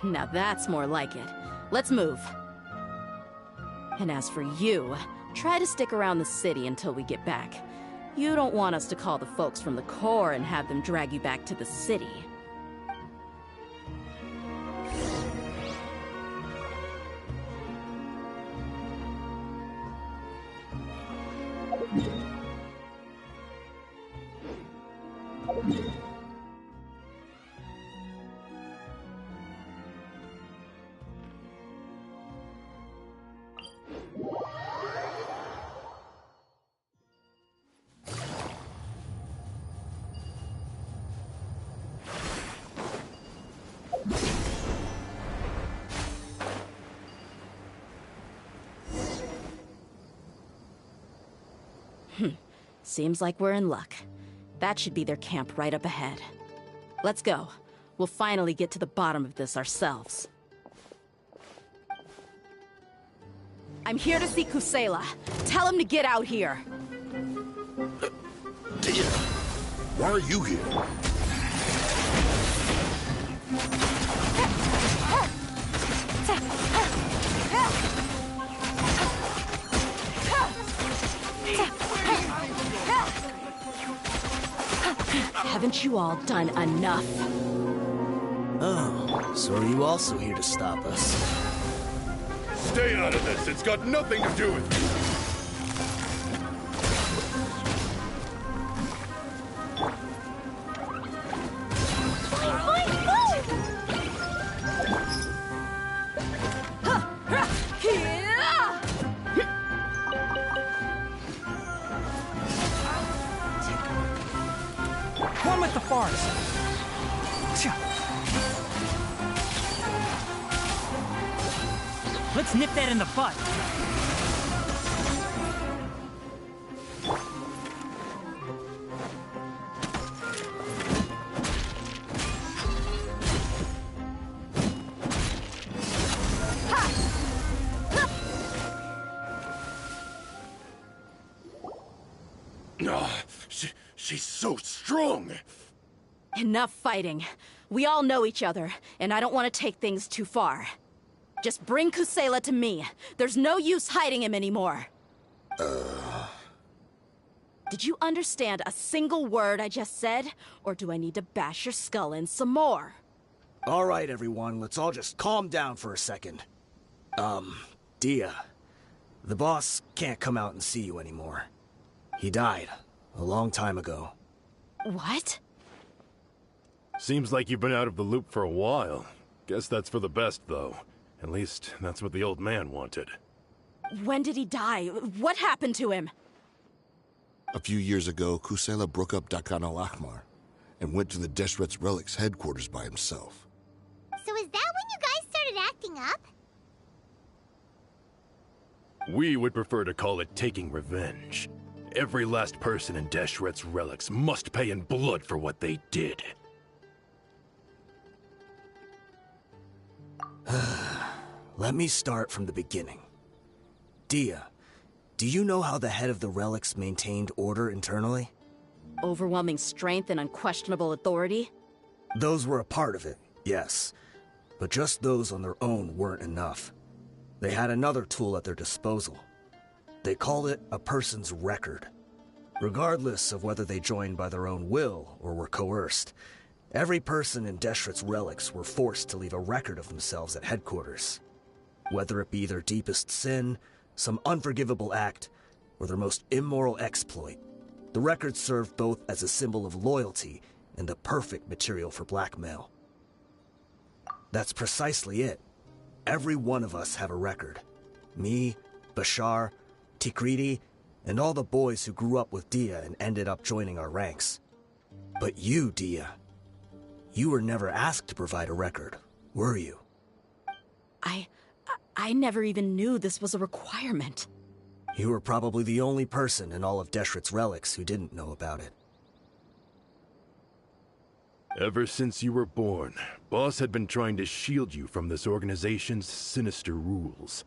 Now that's more like it. Let's move. And as for you, try to stick around the city until we get back. You don't want us to call the folks from the Corps and have them drag you back to the city. Seems like we're in luck. That should be their camp right up ahead. Let's go. We'll finally get to the bottom of this ourselves. I'm here to see Kusela. Tell him to get out here. Dehya, why are you here? Haven't you all done enough? Oh, so are you also here to stop us? Stay out of this. It's got nothing to do with you. One with the farce. Let's nip that in the bud. She's so strong. Enough fighting. We all know each other, and I don't want to take things too far. Just bring Kusela to me. There's no use hiding him anymore. Did you understand a single word I just said? Or do I need to bash your skull in some more? All right, everyone, let's all just calm down for a second. Dehya, the boss can't come out and see you anymore. He died a long time ago. What? Seems like you've been out of the loop for a while. Guess that's for the best, though. At least, that's what the old man wanted. When did he die? What happened to him? A few years ago, Kusela broke up Dakan al-Ahmar and went to the Deshret's Relics headquarters by himself. So is that when you guys started acting up? We would prefer to call it taking revenge. Every last person in Deshret's Relics must pay in blood for what they did. Let me start from the beginning. Dehya, do you know how the head of the Relics maintained order internally? Overwhelming strength and unquestionable authority? Those were a part of it, yes. But just those on their own weren't enough. They had another tool at their disposal. They called it a person's record. Regardless of whether they joined by their own will or were coerced, every person in Deshret's Relics were forced to leave a record of themselves at headquarters. Whether it be their deepest sin, some unforgivable act, or their most immoral exploit, the record served both as a symbol of loyalty and the perfect material for blackmail. That's precisely it. Every one of us have a record. Me, Bashar, Tikriti, and all the boys who grew up with Dehya and ended up joining our ranks. But you, Dehya, you were never asked to provide a record, were you? I never even knew this was a requirement. You were probably the only person in all of Deshret's Relics who didn't know about it. Ever since you were born, Boss had been trying to shield you from this organization's sinister rules.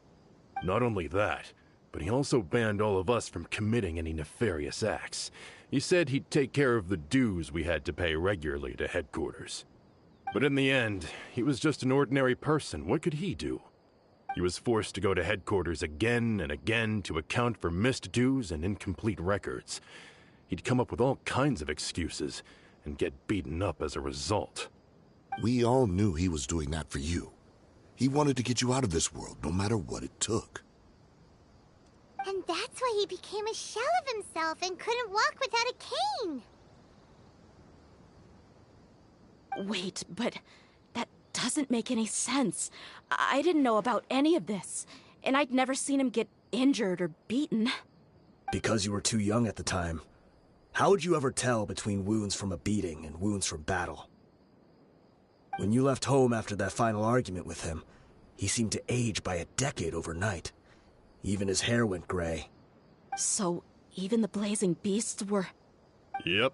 Not only that, but he also banned all of us from committing any nefarious acts. He said he'd take care of the dues we had to pay regularly to headquarters. But in the end, he was just an ordinary person. What could he do? He was forced to go to headquarters again and again to account for missed dues and incomplete records. He'd come up with all kinds of excuses and get beaten up as a result. We all knew he was doing that for you. He wanted to get you out of this world, no matter what it took. And that's why he became a shell of himself and couldn't walk without a cane. Wait, but that doesn't make any sense. I didn't know about any of this, and I'd never seen him get injured or beaten. Because you were too young at the time. How would you ever tell between wounds from a beating and wounds from battle? When you left home after that final argument with him, he seemed to age by a decade overnight. Even his hair went gray. So, even the blazing beasts were... Yep.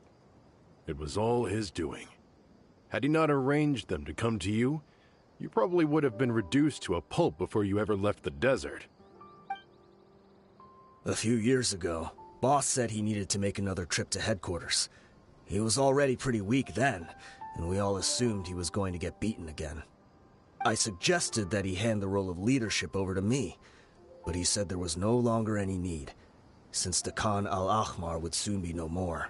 It was all his doing. Had he not arranged them to come to you, you probably would have been reduced to a pulp before you ever left the desert. A few years ago, Boss said he needed to make another trip to headquarters. He was already pretty weak then, and we all assumed he was going to get beaten again. I suggested that he hand the role of leadership over to me, but he said there was no longer any need, since the Khan al-Ahmar would soon be no more.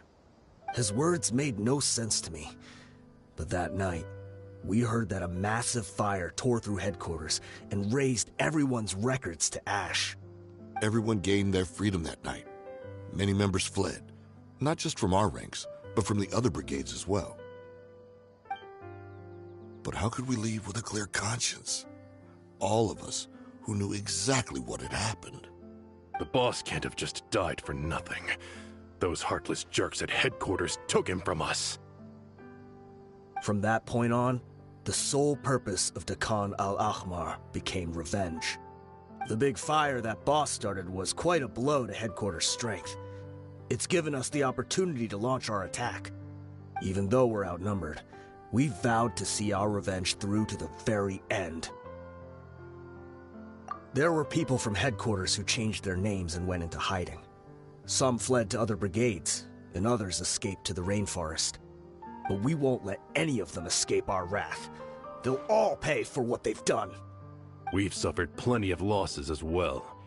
His words made no sense to me, but that night, we heard that a massive fire tore through headquarters and razed everyone's records to ash. Everyone gained their freedom that night. Many members fled, not just from our ranks, but from the other brigades as well. But how could we leave with a clear conscience? All of us who knew exactly what had happened. The boss can't have just died for nothing. Those heartless jerks at headquarters took him from us. From that point on, the sole purpose of the Khan al-Ahmar became revenge. The big fire that boss started was quite a blow to headquarters' strength. It's given us the opportunity to launch our attack. Even though we're outnumbered, we vowed to see our revenge through to the very end. There were people from headquarters who changed their names and went into hiding. Some fled to other brigades, and others escaped to the rainforest. But we won't let any of them escape our wrath. They'll all pay for what they've done. We've suffered plenty of losses as well.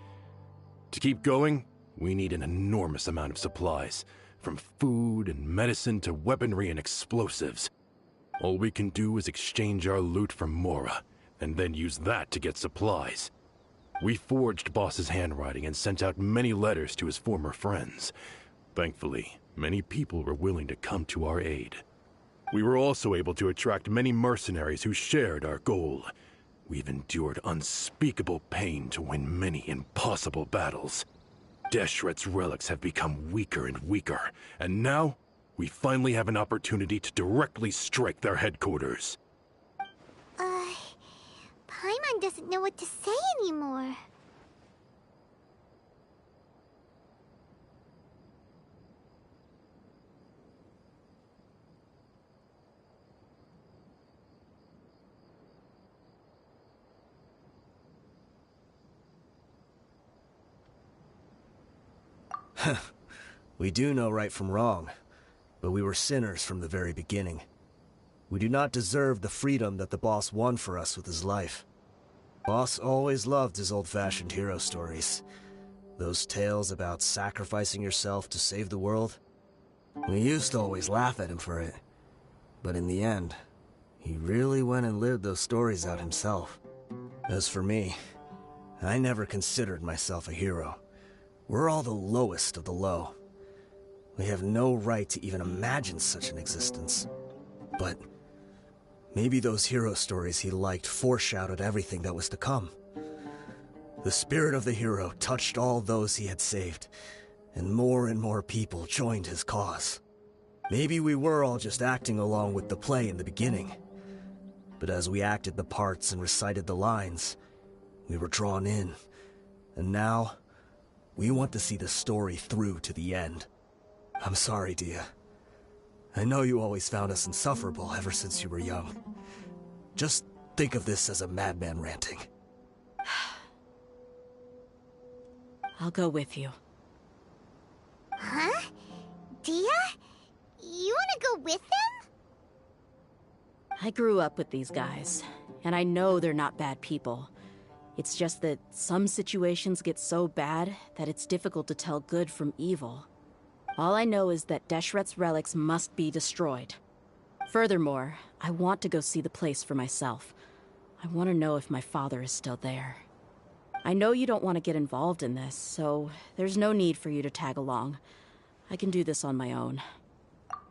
To keep going, we need an enormous amount of supplies, from food and medicine to weaponry and explosives. All we can do is exchange our loot from Mora, and then use that to get supplies. We forged Boss's handwriting and sent out many letters to his former friends. Thankfully, many people were willing to come to our aid. We were also able to attract many mercenaries who shared our goal. We've endured unspeakable pain to win many impossible battles. Deshret's relics have become weaker and weaker, and now we finally have an opportunity to directly strike their headquarters. Paimon doesn't know what to say anymore. We do know right from wrong, but we were sinners from the very beginning. We do not deserve the freedom that the boss won for us with his life. Boss always loved his old-fashioned hero stories. Those tales about sacrificing yourself to save the world. We used to always laugh at him for it. But in the end, he really went and lived those stories out himself. As for me, I never considered myself a hero. We're all the lowest of the low. We have no right to even imagine such an existence. But maybe those hero stories he liked foreshadowed everything that was to come. The spirit of the hero touched all those he had saved, and more people joined his cause. Maybe we were all just acting along with the play in the beginning. But as we acted the parts and recited the lines, we were drawn in. And now, we want to see the story through to the end. I'm sorry, Dehya. I know you always found us insufferable ever since you were young. Just think of this as a madman ranting. I'll go with you. Huh? Dehya? You wanna go with them? I grew up with these guys, and I know they're not bad people. It's just that some situations get so bad that it's difficult to tell good from evil. All I know is that Deshret's relics must be destroyed. Furthermore, I want to go see the place for myself. I want to know if my father is still there. I know you don't want to get involved in this, so there's no need for you to tag along. I can do this on my own.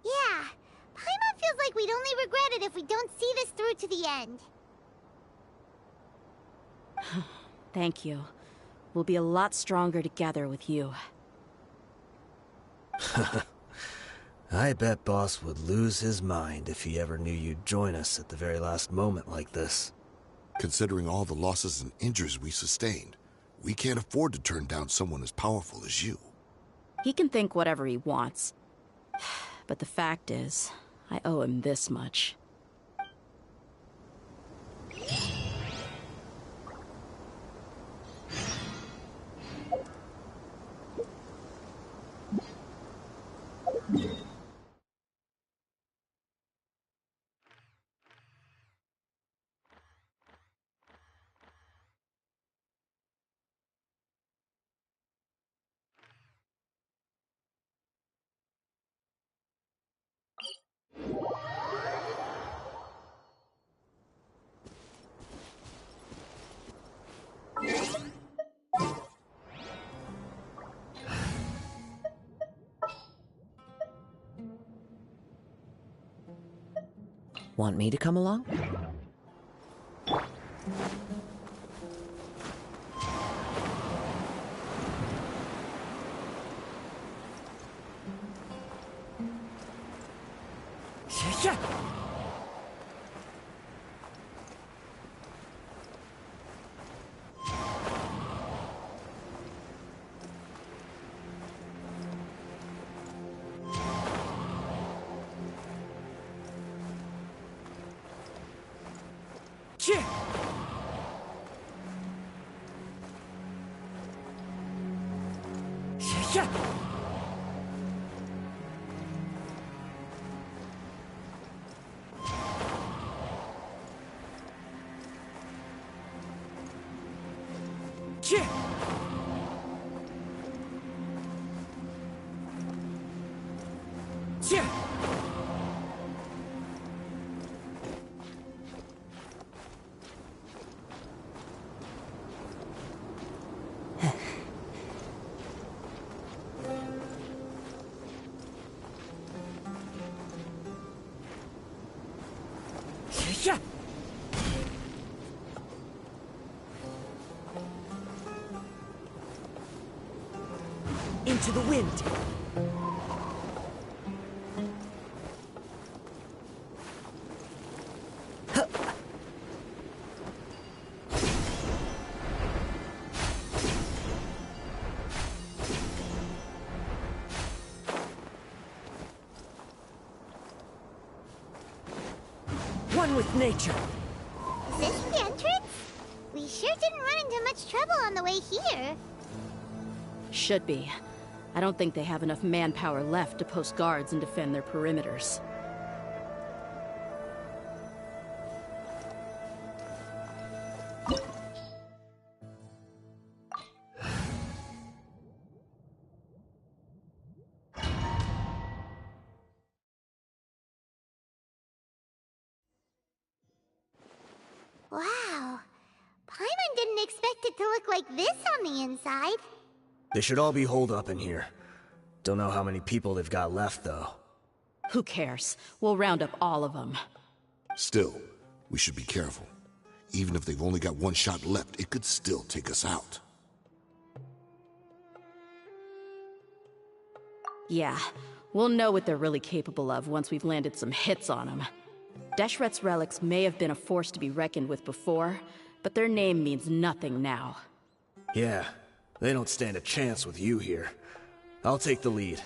Yeah, Paimon feels like we'd only regret it if we don't see this through to the end. Thank you. We'll be a lot stronger together with you. I bet Boss would lose his mind if he ever knew you'd join us at the very last moment like this. Considering all the losses and injuries we sustained, we can't afford to turn down someone as powerful as you. He can think whatever he wants. But the fact is, I owe him this much. Want me to come along? Into the wind. One with nature. Is this the entrance? We sure didn't run into much trouble on the way here. Should be. I don't think they have enough manpower left to post guards and defend their perimeters. Wow. Paimon didn't expect it to look like this on the inside. They should all be holed up in here. Don't know how many people they've got left, though. Who cares? We'll round up all of them. Still, we should be careful. Even if they've only got one shot left, it could still take us out. Yeah, we'll know what they're really capable of once we've landed some hits on them. Deshret's relics may have been a force to be reckoned with before, but their name means nothing now. Yeah, they don't stand a chance with you here. I'll take the lead.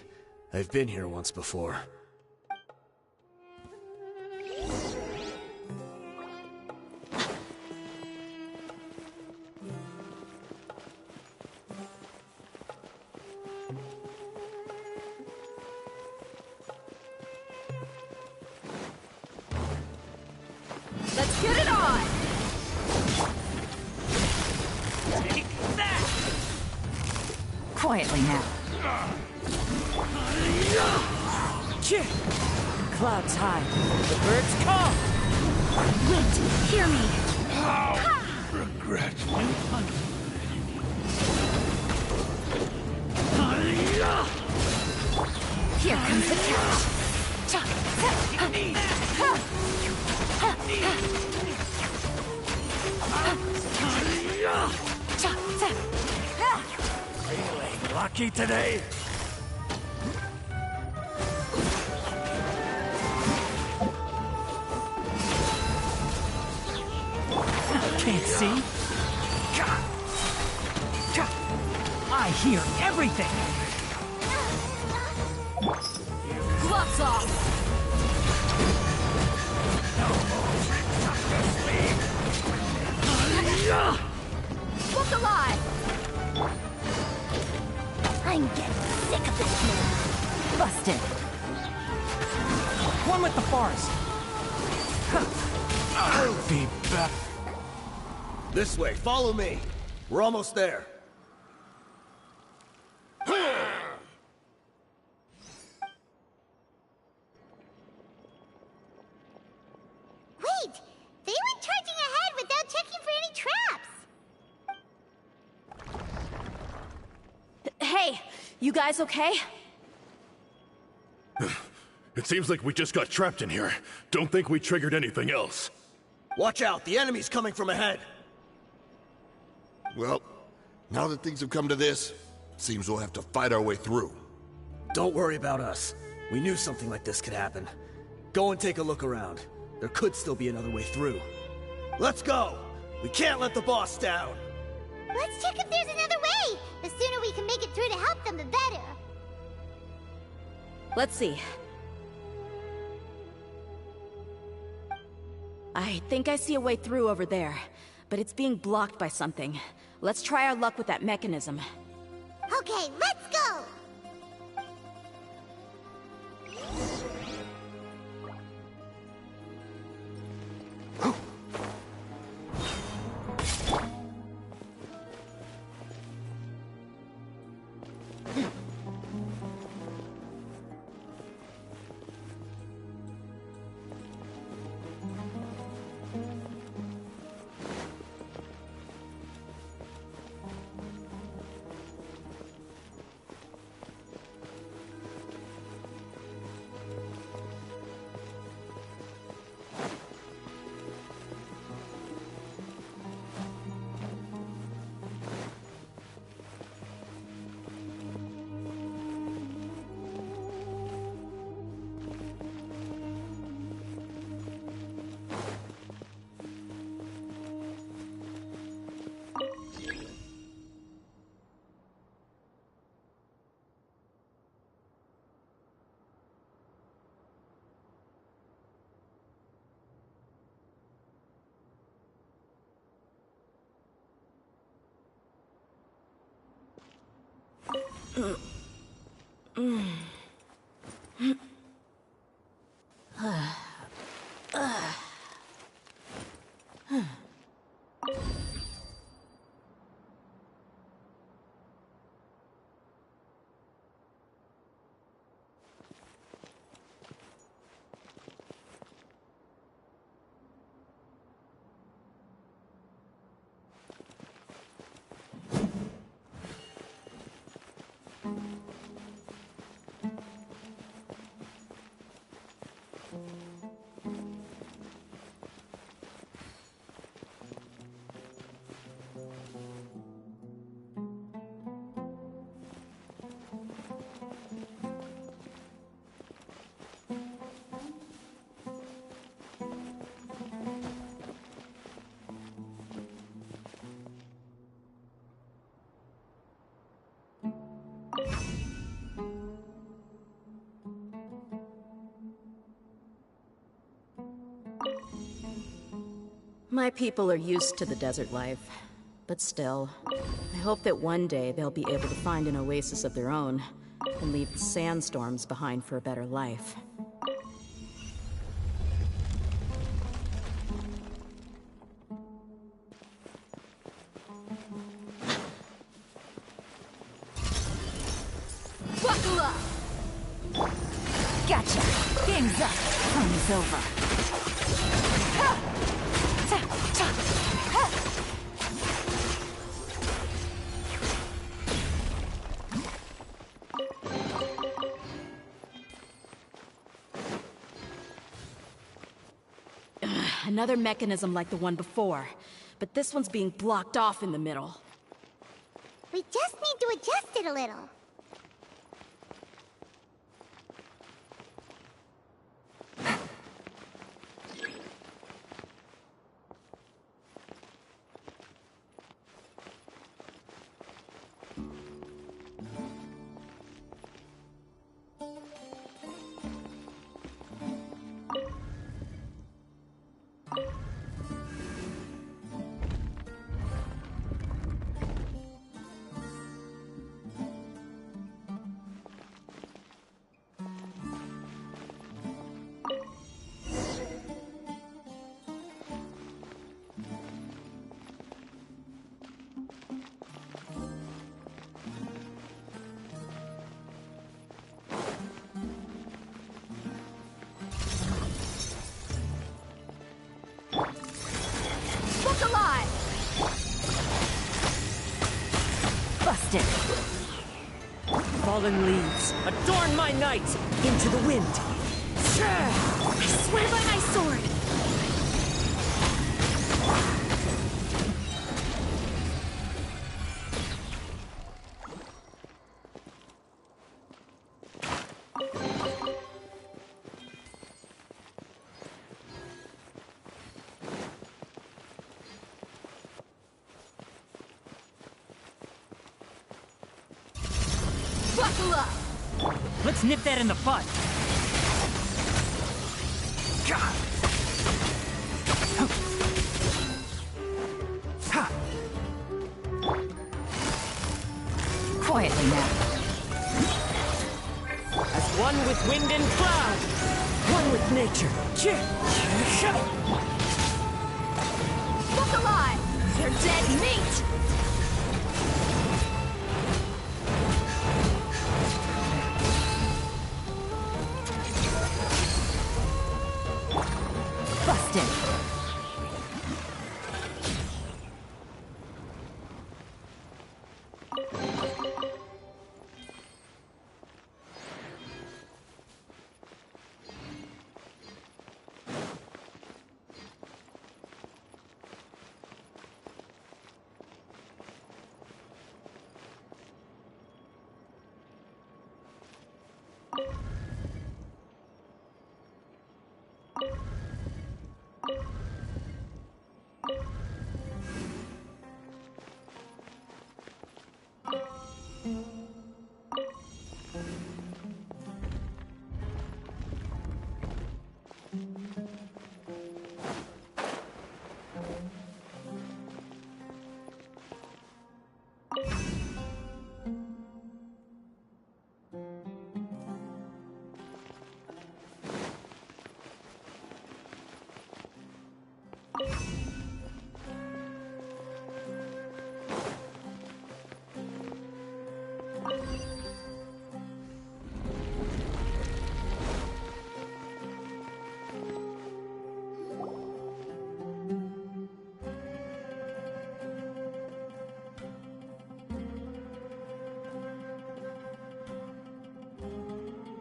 I've been here once before. Let's get it on! Take that! Quietly now. Clouds high. The birds call. Wait, hear me. How regretful. Here comes the catch. Feeling lucky today? Can't see. I hear everything. Gloves off! Look alive! I'm getting sick of this move. Busted. One with the forest. I'll be back. This way, follow me. We're almost there. Wait! They went charging ahead without checking for any traps! Hey, you guys okay? It seems like we just got trapped in here. Don't think we triggered anything else. Watch out, the enemy's coming from ahead. Well, now that things have come to this, seems we'll have to fight our way through. Don't worry about us. We knew something like this could happen. Go and take a look around. There could still be another way through. Let's go! We can't let the boss down! Let's check if there's another way! The sooner we can make it through to help them, the better. Let's see. I think I see a way through over there, but it's being blocked by something. Let's try our luck with that mechanism. Okay, let's go! My people are used to the desert life, but still, I hope that one day they'll be able to find an oasis of their own and leave the sandstorms behind for a better life. Buckle up! Gotcha! Game's up! Fun over. Ha! Another mechanism like the one before, but this one's being blocked off in the middle. We just need to adjust it a little. Busted! Fallen leaves, adorn my night! Into the wind! I swear by my sword! Buckle up! Let's nip that in the bud. Quietly now. As one with wind and cloud. One with nature. Look alive! They're dead meat! Busted!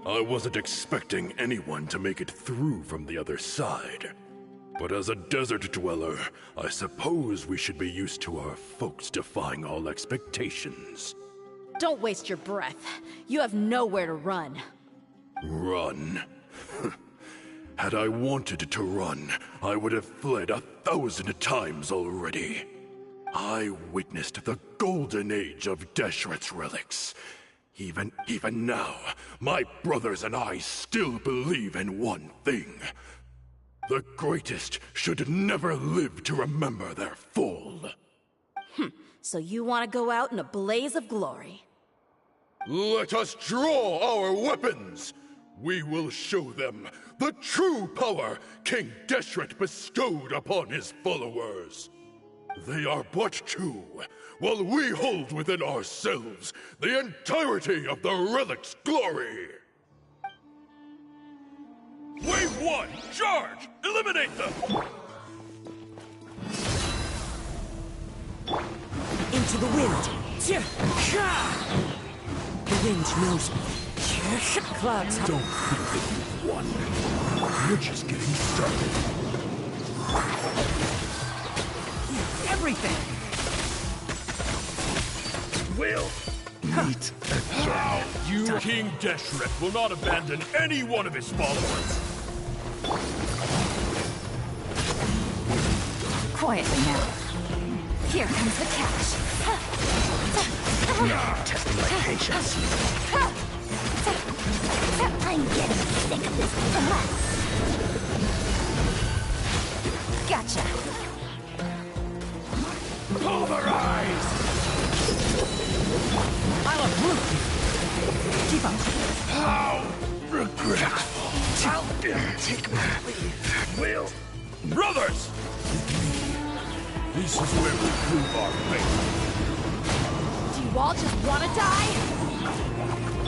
I wasn't expecting anyone to make it through from the other side. But as a desert dweller, I suppose we should be used to our folks defying all expectations. Don't waste your breath. You have nowhere to run. Run? Had I wanted to run, I would have fled 1,000 times already. I witnessed the golden age of Deshret's relics. Even now, my brothers and I still believe in one thing. The greatest should never live to remember their fall. So you want to go out in a blaze of glory? Let us draw our weapons! We will show them the true power King Deshret bestowed upon his followers. They are but two, while we hold within ourselves the entirety of the relic's glory. Wave 1, charge! Eliminate them! Into the wind. The wind knows me. Clouds. Don't think that you've won. You're just getting started. Everything! We'll meet again. You, King Deshret, will not abandon any one of his followers. Quietly now. Here comes the catch. Testing my patience. I'm getting sick of this mess. Gotcha. Pulverize! I'll uproot you! Keep up! How regretful! I'll take my leave. Will, brothers! This is where we prove our faith. Do you all just want to die?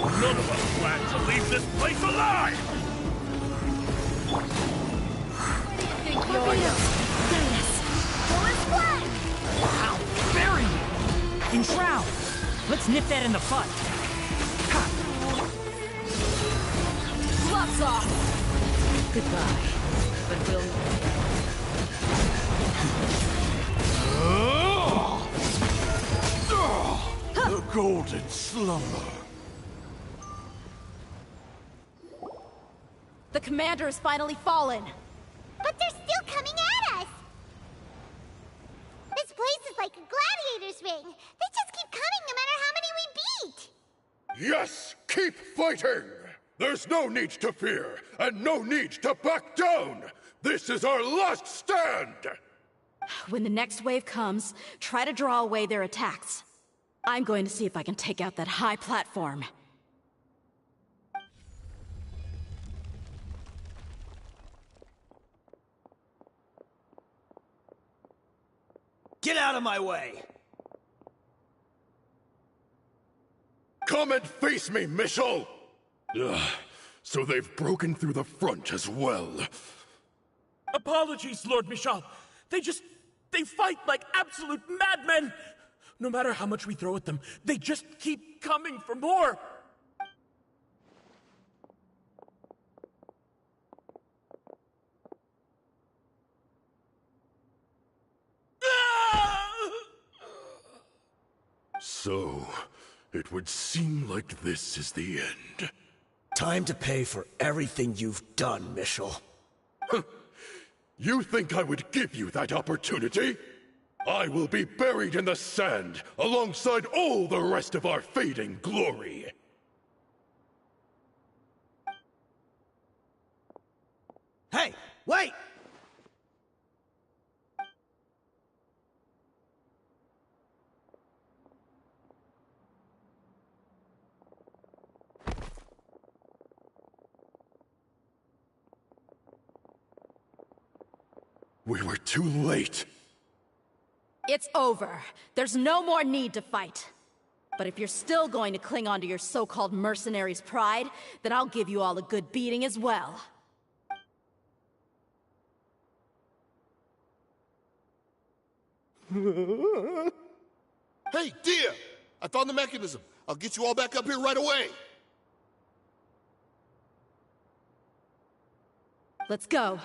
None of us plan to leave this place alive! Think you're Ow! Bury me! Enshroud! Let's nip that in the bud. gloves off! Goodbye. But we'll... The golden slumber. The commander has finally fallen. But they're still coming at us! This place is like a gladiator's ring. They just keep coming no matter how many we beat. Yes, keep fighting! There's no need to fear, and no need to back down! This is our last stand! When the next wave comes, try to draw away their attacks. I'm going to see if I can take out that high platform. Get out of my way! Come and face me, Michel! So they've broken through the front as well. Apologies, Lord Michel. They fight like absolute madmen! No matter how much we throw at them, they just keep coming for more! So, it would seem like this is the end. Time to pay for everything you've done, Michel. You think I would give you that opportunity? I will be buried in the sand, alongside all the rest of our fading glory. Hey, wait! We were too late. It's over. There's no more need to fight. But if you're still going to cling on to your so-called mercenary's pride, then I'll give you all a good beating as well. Hey, dear! I found the mechanism. I'll get you all back up here right away. Let's go.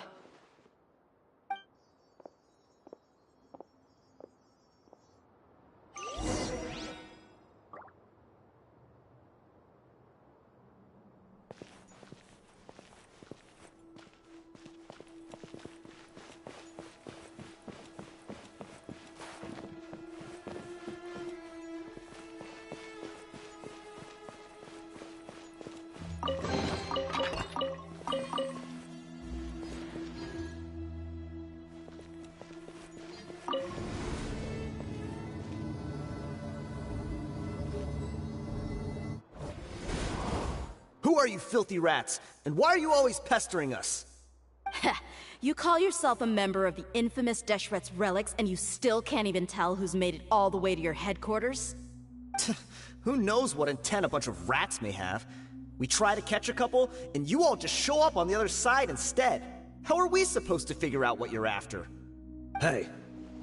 Who are you filthy rats? And why are you always pestering us? You call yourself a member of the infamous Deshret's relics, and you still can't even tell who's made it all the way to your headquarters? Who knows what intent a bunch of rats may have? We try to catch a couple, and you all just show up on the other side instead. How are we supposed to figure out what you're after? Hey,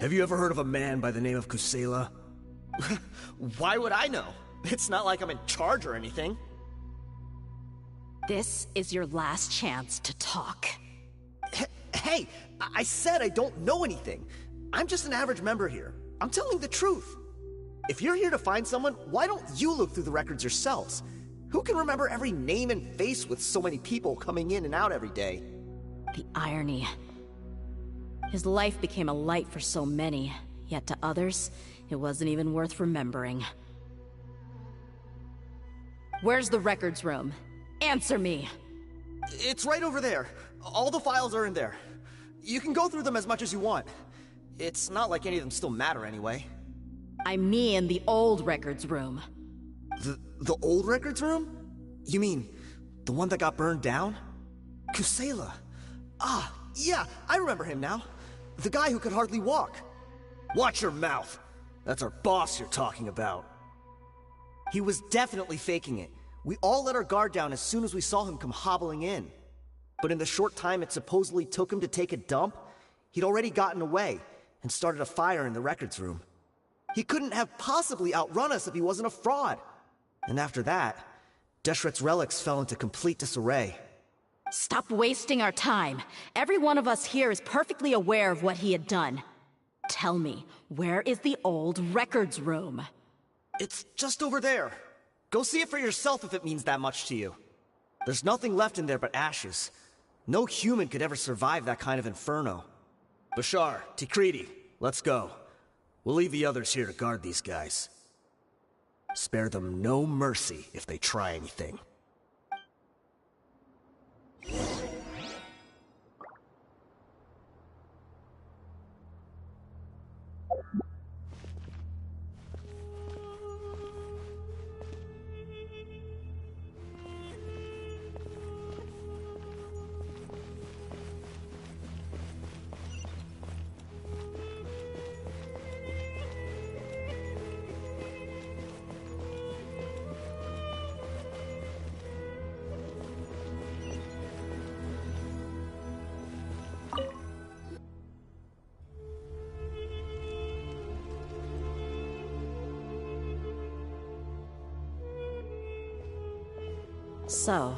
have you ever heard of a man by the name of Kusela? Why would I know? It's not like I'm in charge or anything. This is your last chance to talk. Hey, I said I don't know anything. I'm just an average member here. I'm telling the truth. If you're here to find someone, why don't you look through the records yourselves? Who can remember every name and face with so many people coming in and out every day? The irony. His life became a light for so many, yet to others, it wasn't even worth remembering. Where's the records room? Answer me! It's right over there. All the files are in there. You can go through them as much as you want. It's not like any of them still matter anyway. I mean the old records room. The old records room? You mean, the one that got burned down? Kusela. Ah, yeah, I remember him now. The guy who could hardly walk. Watch your mouth. That's our boss you're talking about. He was definitely faking it. We all let our guard down as soon as we saw him come hobbling in. But in the short time it supposedly took him to take a dump, he'd already gotten away and started a fire in the records room. He couldn't have possibly outrun us if he wasn't a fraud. And after that, Deshret's relics fell into complete disarray. Stop wasting our time. Every one of us here is perfectly aware of what he had done. Tell me, where is the old records room? It's just over there. Go see it for yourself if it means that much to you. There's nothing left in there but ashes. No human could ever survive that kind of inferno. Bashar, Tikriti, let's go. We'll leave the others here to guard these guys. Spare them no mercy if they try anything. So,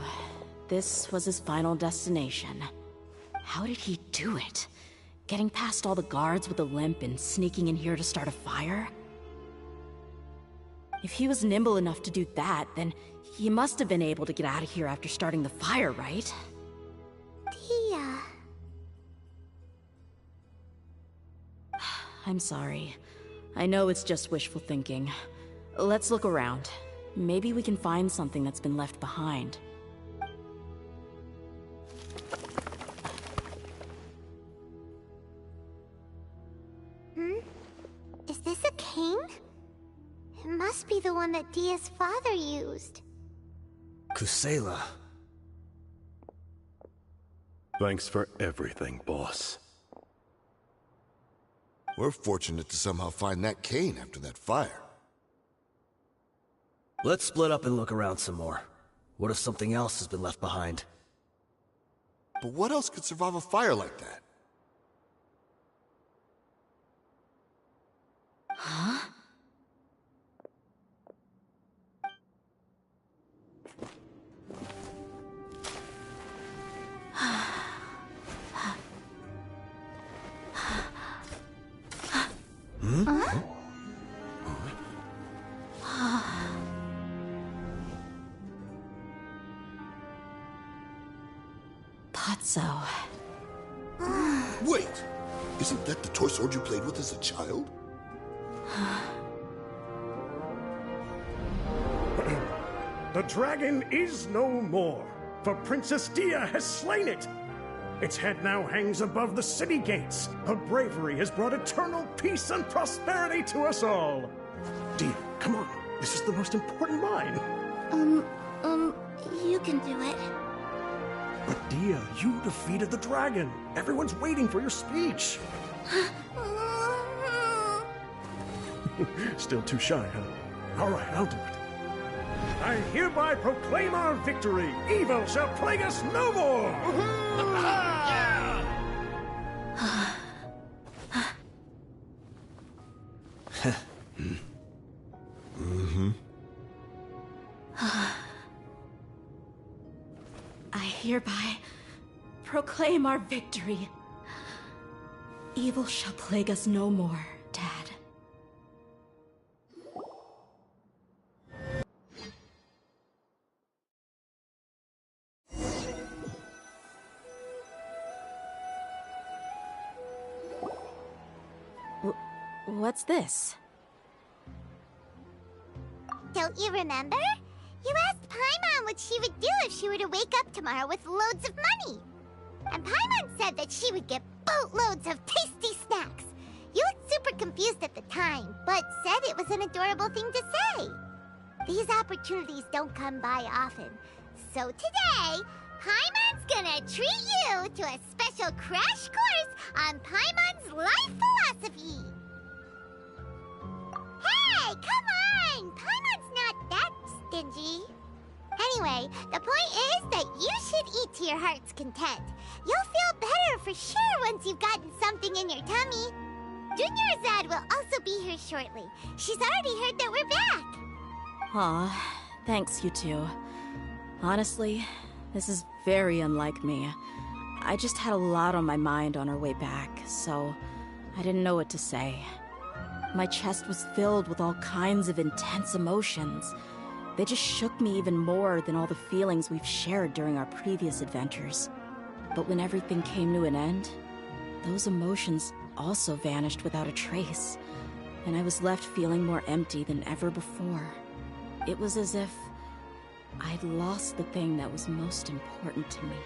this was his final destination. How did he do it? Getting past all the guards with a limp and sneaking in here to start a fire? If he was nimble enough to do that, then he must have been able to get out of here after starting the fire, right? Dehya... I'm sorry. I know it's just wishful thinking. Let's look around. Maybe we can find something that's been left behind. Is this a cane? It must be the one that Dehya's father used. Kusela. Thanks for everything, boss. We're fortunate to somehow find that cane after that fire. Let's split up and look around some more. What if something else has been left behind? But what else could survive a fire like that? Huh? Thought so. Wait! Isn't that the toy sword you played with as a child? The dragon is no more, for Princess Dehya has slain it. Its head now hangs above the city gates. Her bravery has brought eternal peace and prosperity to us all. Dehya, come on. This is the most important line. You can do it. But Dehya, you defeated the dragon. Everyone's waiting for your speech. Still too shy, huh? All right, I'll do it. I hereby proclaim our victory. Evil shall plague us no more. I hereby proclaim our victory. Evil shall plague us no more, Dad. What's this? Don't you remember? You asked Paimon what she would do if she were to wake up tomorrow with loads of money. And Paimon said that she would get boatloads of tasty snacks. You looked super confused at the time, but said it was an adorable thing to say. These opportunities don't come by often. So today, Paimon's gonna treat you to a special crash course on Paimon's life philosophy. Hey, come on! Paimon's not that stingy. Anyway, the point is that you should eat to your heart's content. You'll feel better for sure once you've gotten something in your tummy. Junior Azad will also be here shortly. She's already heard that we're back. Aw, thanks you two. Honestly, this is very unlike me. I just had a lot on my mind on our way back, so I didn't know what to say. My chest was filled with all kinds of intense emotions. They just shook me even more than all the feelings we've shared during our previous adventures. But when everything came to an end, those emotions also vanished without a trace, and I was left feeling more empty than ever before. It was as if I'd lost the thing that was most important to me.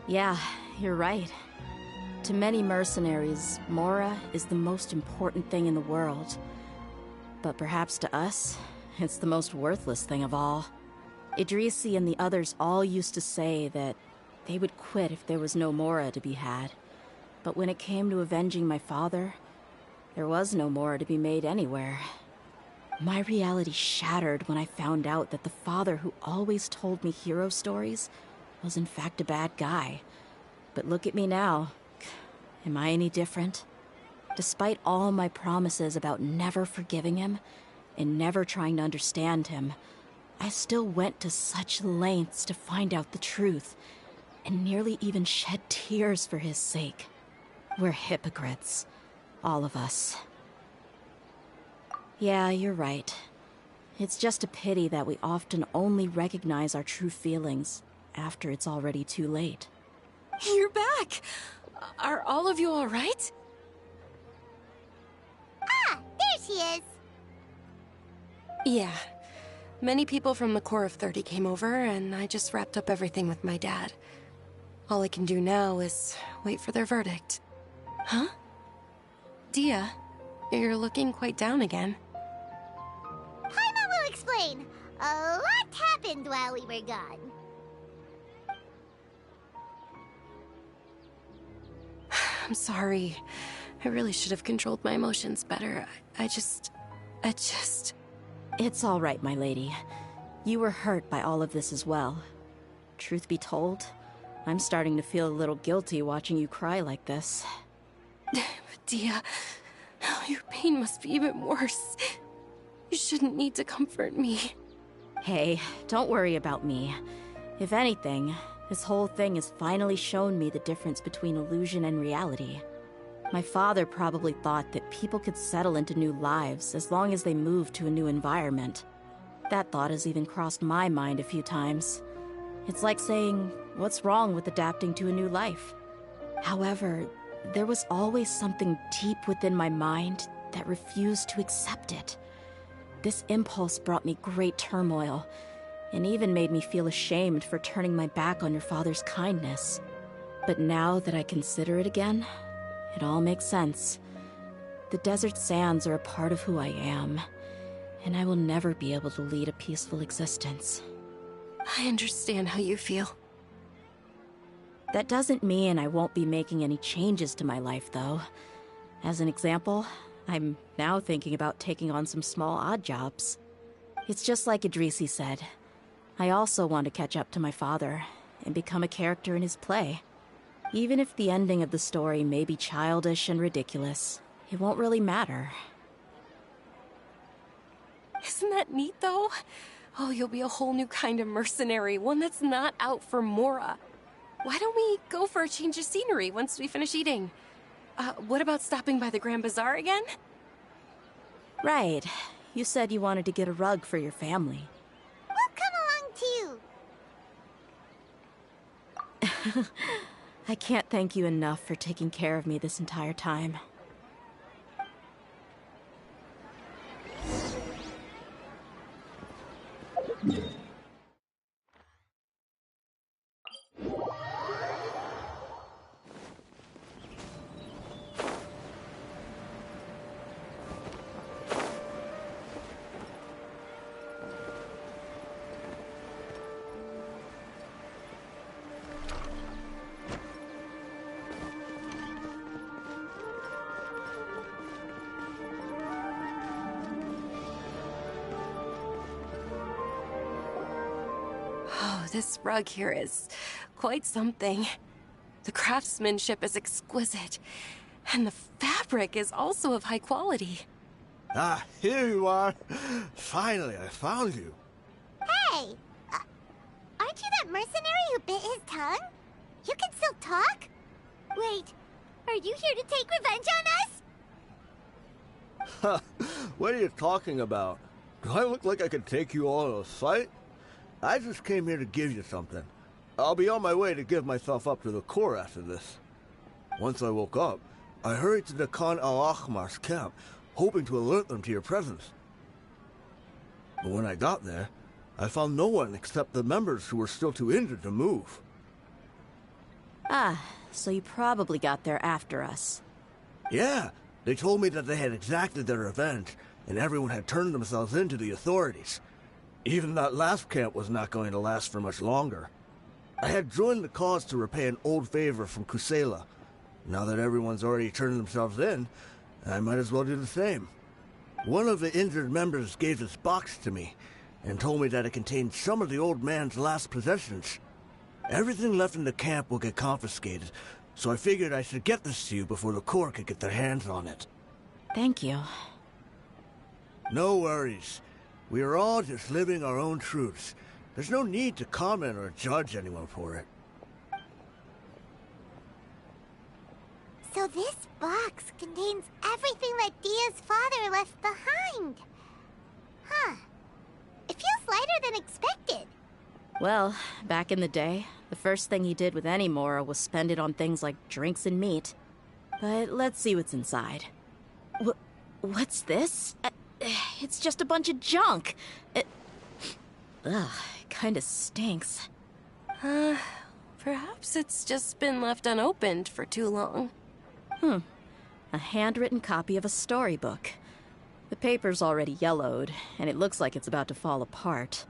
Yeah, you're right. To many mercenaries, Mora is the most important thing in the world. But perhaps to us, it's the most worthless thing of all. Idrisi and the others all used to say that they would quit if there was no Mora to be had. But when it came to avenging my father, there was no Mora to be made anywhere. My reality shattered when I found out that the father who always told me hero stories was in fact a bad guy. But look at me now. Am I any different? Despite all my promises about never forgiving him and never trying to understand him, I still went to such lengths to find out the truth, and nearly even shed tears for his sake. We're hypocrites. All of us. Yeah, you're right. It's just a pity that we often only recognize our true feelings after it's already too late. You're back! Are all of you alright? Ah, there she is! Yeah. Many people from the Corps of 30 came over, and I just wrapped up everything with my dad. All I can do now is wait for their verdict. Huh? Dehya, you're looking quite down again. Paimon will explain. A lot happened while we were gone. I'm sorry. I really should have controlled my emotions better. I just... It's all right, my lady. You were hurt by all of this as well. Truth be told, I'm starting to feel a little guilty watching you cry like this. Dehya, your pain must be even worse. You shouldn't need to comfort me. Hey, don't worry about me. If anything, this whole thing has finally shown me the difference between illusion and reality. My father probably thought that people could settle into new lives as long as they moved to a new environment. That thought has even crossed my mind a few times. It's like saying, what's wrong with adapting to a new life? However, there was always something deep within my mind that refused to accept it. This impulse brought me great turmoil, and even made me feel ashamed for turning my back on your father's kindness. But now that I consider it again, it all makes sense. The desert sands are a part of who I am, and I will never be able to lead a peaceful existence. I understand how you feel. That doesn't mean I won't be making any changes to my life, though. As an example, I'm now thinking about taking on some small odd jobs. It's just like Idrisi said. I also want to catch up to my father and become a character in his play. Even if the ending of the story may be childish and ridiculous, it won't really matter. Isn't that neat, though? Oh, you'll be a whole new kind of mercenary, one that's not out for Mora. Why don't we go for a change of scenery once we finish eating? What about stopping by the Grand Bazaar again? Right. You said you wanted to get a rug for your family. We'll come along too. I can't thank you enough for taking care of me this entire time. This rug here is quite something. The craftsmanship is exquisite, and the fabric is also of high quality. Ah, here you are. Finally, I found you. Hey! Aren't that mercenary who bit his tongue? You can still talk? Wait, are you here to take revenge on us? What are you talking about? Do I look like I could take you all in a fight? I just came here to give you something. I'll be on my way to give myself up to the Corps after this. Once I woke up, I hurried to the Khan al-Ahmar's camp, hoping to alert them to your presence. But when I got there, I found no one except the members who were still too injured to move. Ah, so you probably got there after us. Yeah, they told me that they had exacted their revenge, and everyone had turned themselves in to the authorities. Even that last camp was not going to last for much longer. I had joined the cause to repay an old favor from Kusela. Now that everyone's already turned themselves in, I might as well do the same. One of the injured members gave this box to me, and told me that it contained some of the old man's last possessions. Everything left in the camp will get confiscated, so I figured I should get this to you before the Corps could get their hands on it. Thank you. No worries. We are all just living our own truths. There's no need to comment or judge anyone for it. So this box contains everything that Dia's father left behind. Huh. It feels lighter than expected. Well, back in the day, the first thing he did with any Mora was spend it on things like drinks and meat. But let's see what's inside. What's this? It's just a bunch of junk. Ugh, it kinda stinks. Perhaps it's just been left unopened for too long. A handwritten copy of a storybook. The paper's already yellowed, and it looks like it's about to fall apart.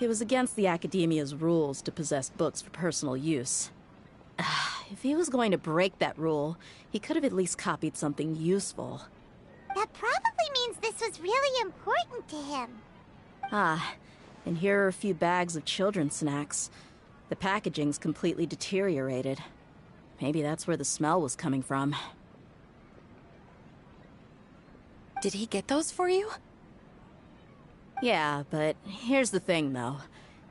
It was against the Academia's rules to possess books for personal use. If he was going to break that rule, he could have at least copied something useful. That probably means this was really important to him. And here are a few bags of children's snacks. The packaging's completely deteriorated. Maybe that's where the smell was coming from. Did he get those for you? Yeah, but here's the thing, though.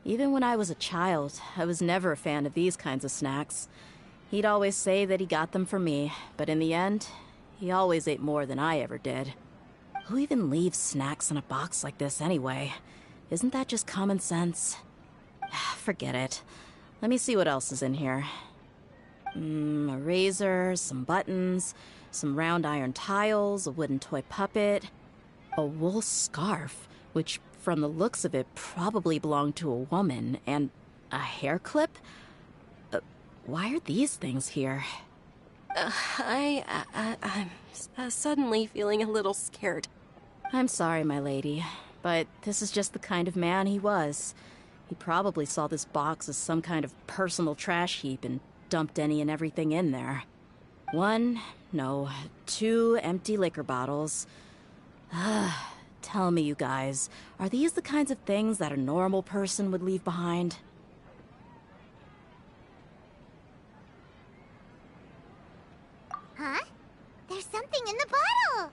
Even when I was a child, I was never a fan of these kinds of snacks. He'd always say that he got them for me, but in the end, he always ate more than I ever did. Who even leaves snacks in a box like this anyway? Isn't that just common sense? Forget it. Let me see what else is in here. A razor, some buttons, some round iron tiles, a wooden toy puppet, a wool scarf, which, from the looks of it, probably belonged to a woman, and a hair clip? Why are these things here? I'm suddenly feeling a little scared. I'm sorry, my lady, but this is just the kind of man he was. He probably saw this box as some kind of personal trash heap and dumped any and everything in there. 2 empty liquor bottles. Tell me, you guys, are these the kinds of things that a normal person would leave behind? Huh? There's something in the bottle!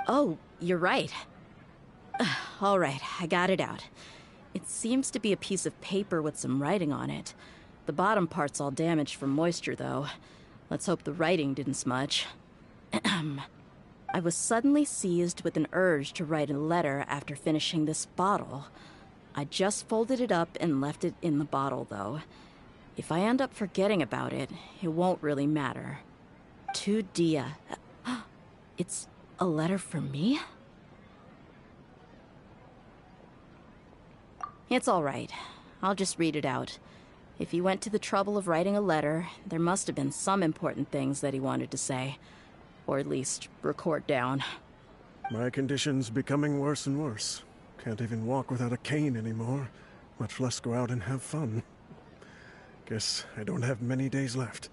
Oh, you're right. All right, I got it out. It seems to be a piece of paper with some writing on it. The bottom part's all damaged from moisture, though. Let's hope the writing didn't smudge. I was suddenly seized with an urge to write a letter after finishing this bottle. I just folded it up and left it in the bottle, though. If I end up forgetting about it, it won't really matter. To Dehya. It's a letter for me? It's all right. I'll just read it out. If he went to the trouble of writing a letter, there must have been some important things that he wanted to say. Or at least record down. My condition's becoming worse and worse. Can't even walk without a cane anymore, much less go out and have fun. Guess I don't have many days left.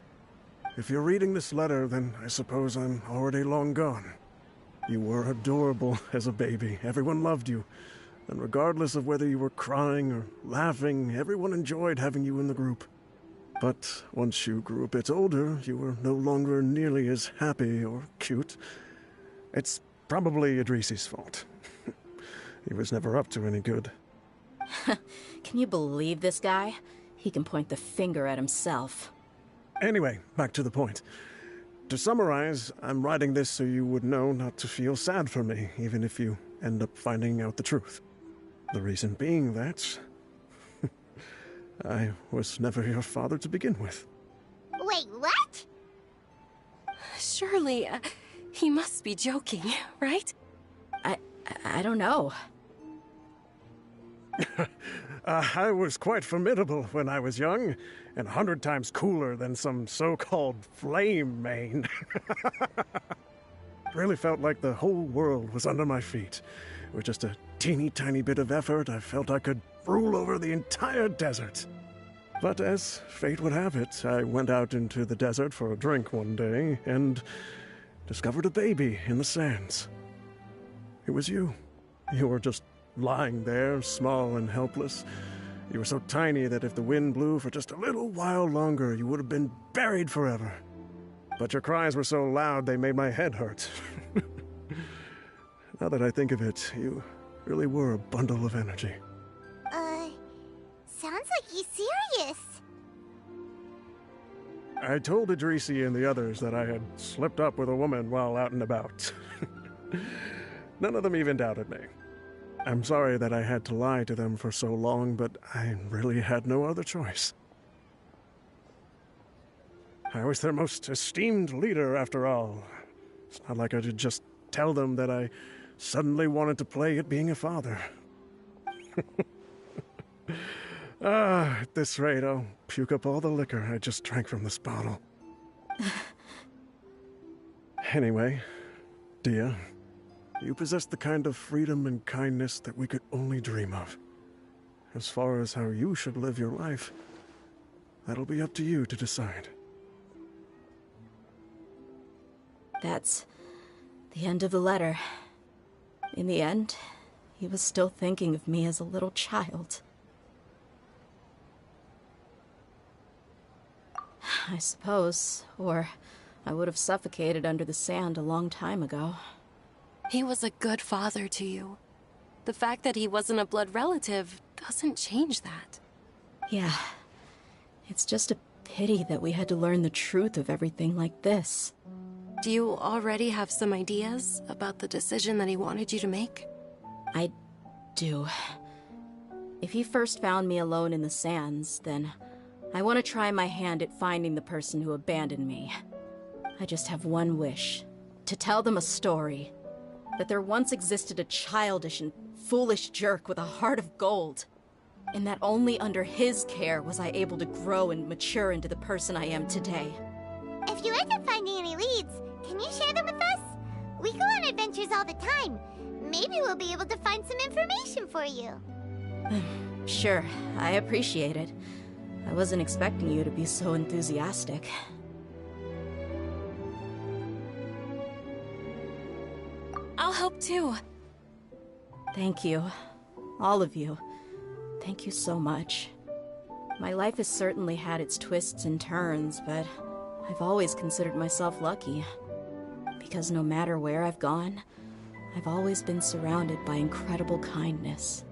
If you're reading this letter, then I suppose I'm already long gone. You were adorable as a baby. Everyone loved you. And regardless of whether you were crying or laughing, everyone enjoyed having you in the group. But once you grew a bit older, you were no longer nearly as happy or cute. It's probably Idrisi's fault. He was never up to any good. Can you believe this guy? He can point the finger at himself. Anyway, back to the point. To summarize, I'm writing this so you would know not to feel sad for me, even if you end up finding out the truth. The reason being that I was never your father to begin with. Wait, what? Surely, he must be joking, right? I don't know. I was quite formidable when I was young, and 100 times cooler than some so-called flame main. Really felt like the whole world was under my feet. With just a teeny tiny bit of effort, I felt I could rule over the entire desert. But as fate would have it, I went out into the desert for a drink one day, and discovered a baby in the sands. It was you. You were just lying there, small and helpless. You were so tiny that if the wind blew for just a little while longer, you would have been buried forever. But your cries were so loud they made my head hurt. Now that I think of it, you really were a bundle of energy. Sounds like he's serious. I told Idrisi and the others that I had slipped up with a woman while out and about. None of them even doubted me. I'm sorry that I had to lie to them for so long, but I really had no other choice. I was their most esteemed leader, after all. It's not like I could just tell them that I suddenly wanted to play at being a father. At this rate, I'll puke up all the liquor I just drank from this bottle. Anyway, Dehya, you possess the kind of freedom and kindness that we could only dream of. As far as how you should live your life, that'll be up to you to decide. That's the end of the letter. In the end, he was still thinking of me as a little child. I suppose, or I would have suffocated under the sand a long time ago. He was a good father to you. The fact that he wasn't a blood relative doesn't change that. Yeah. It's just a pity that we had to learn the truth of everything like this. Do you already have some ideas about the decision that he wanted you to make? I do. If he first found me alone in the sands, then I want to try my hand at finding the person who abandoned me. I just have one wish. To tell them a story. That there once existed a childish and foolish jerk with a heart of gold. And that only under his care was I able to grow and mature into the person I am today. If you end up finding any leads, can you share them with us? We go on adventures all the time. Maybe we'll be able to find some information for you. Sure, I appreciate it. I wasn't expecting you to be so enthusiastic. I'll help too. Thank you. All of you. Thank you so much. My life has certainly had its twists and turns, but I've always considered myself lucky. Because no matter where I've gone, I've always been surrounded by incredible kindness.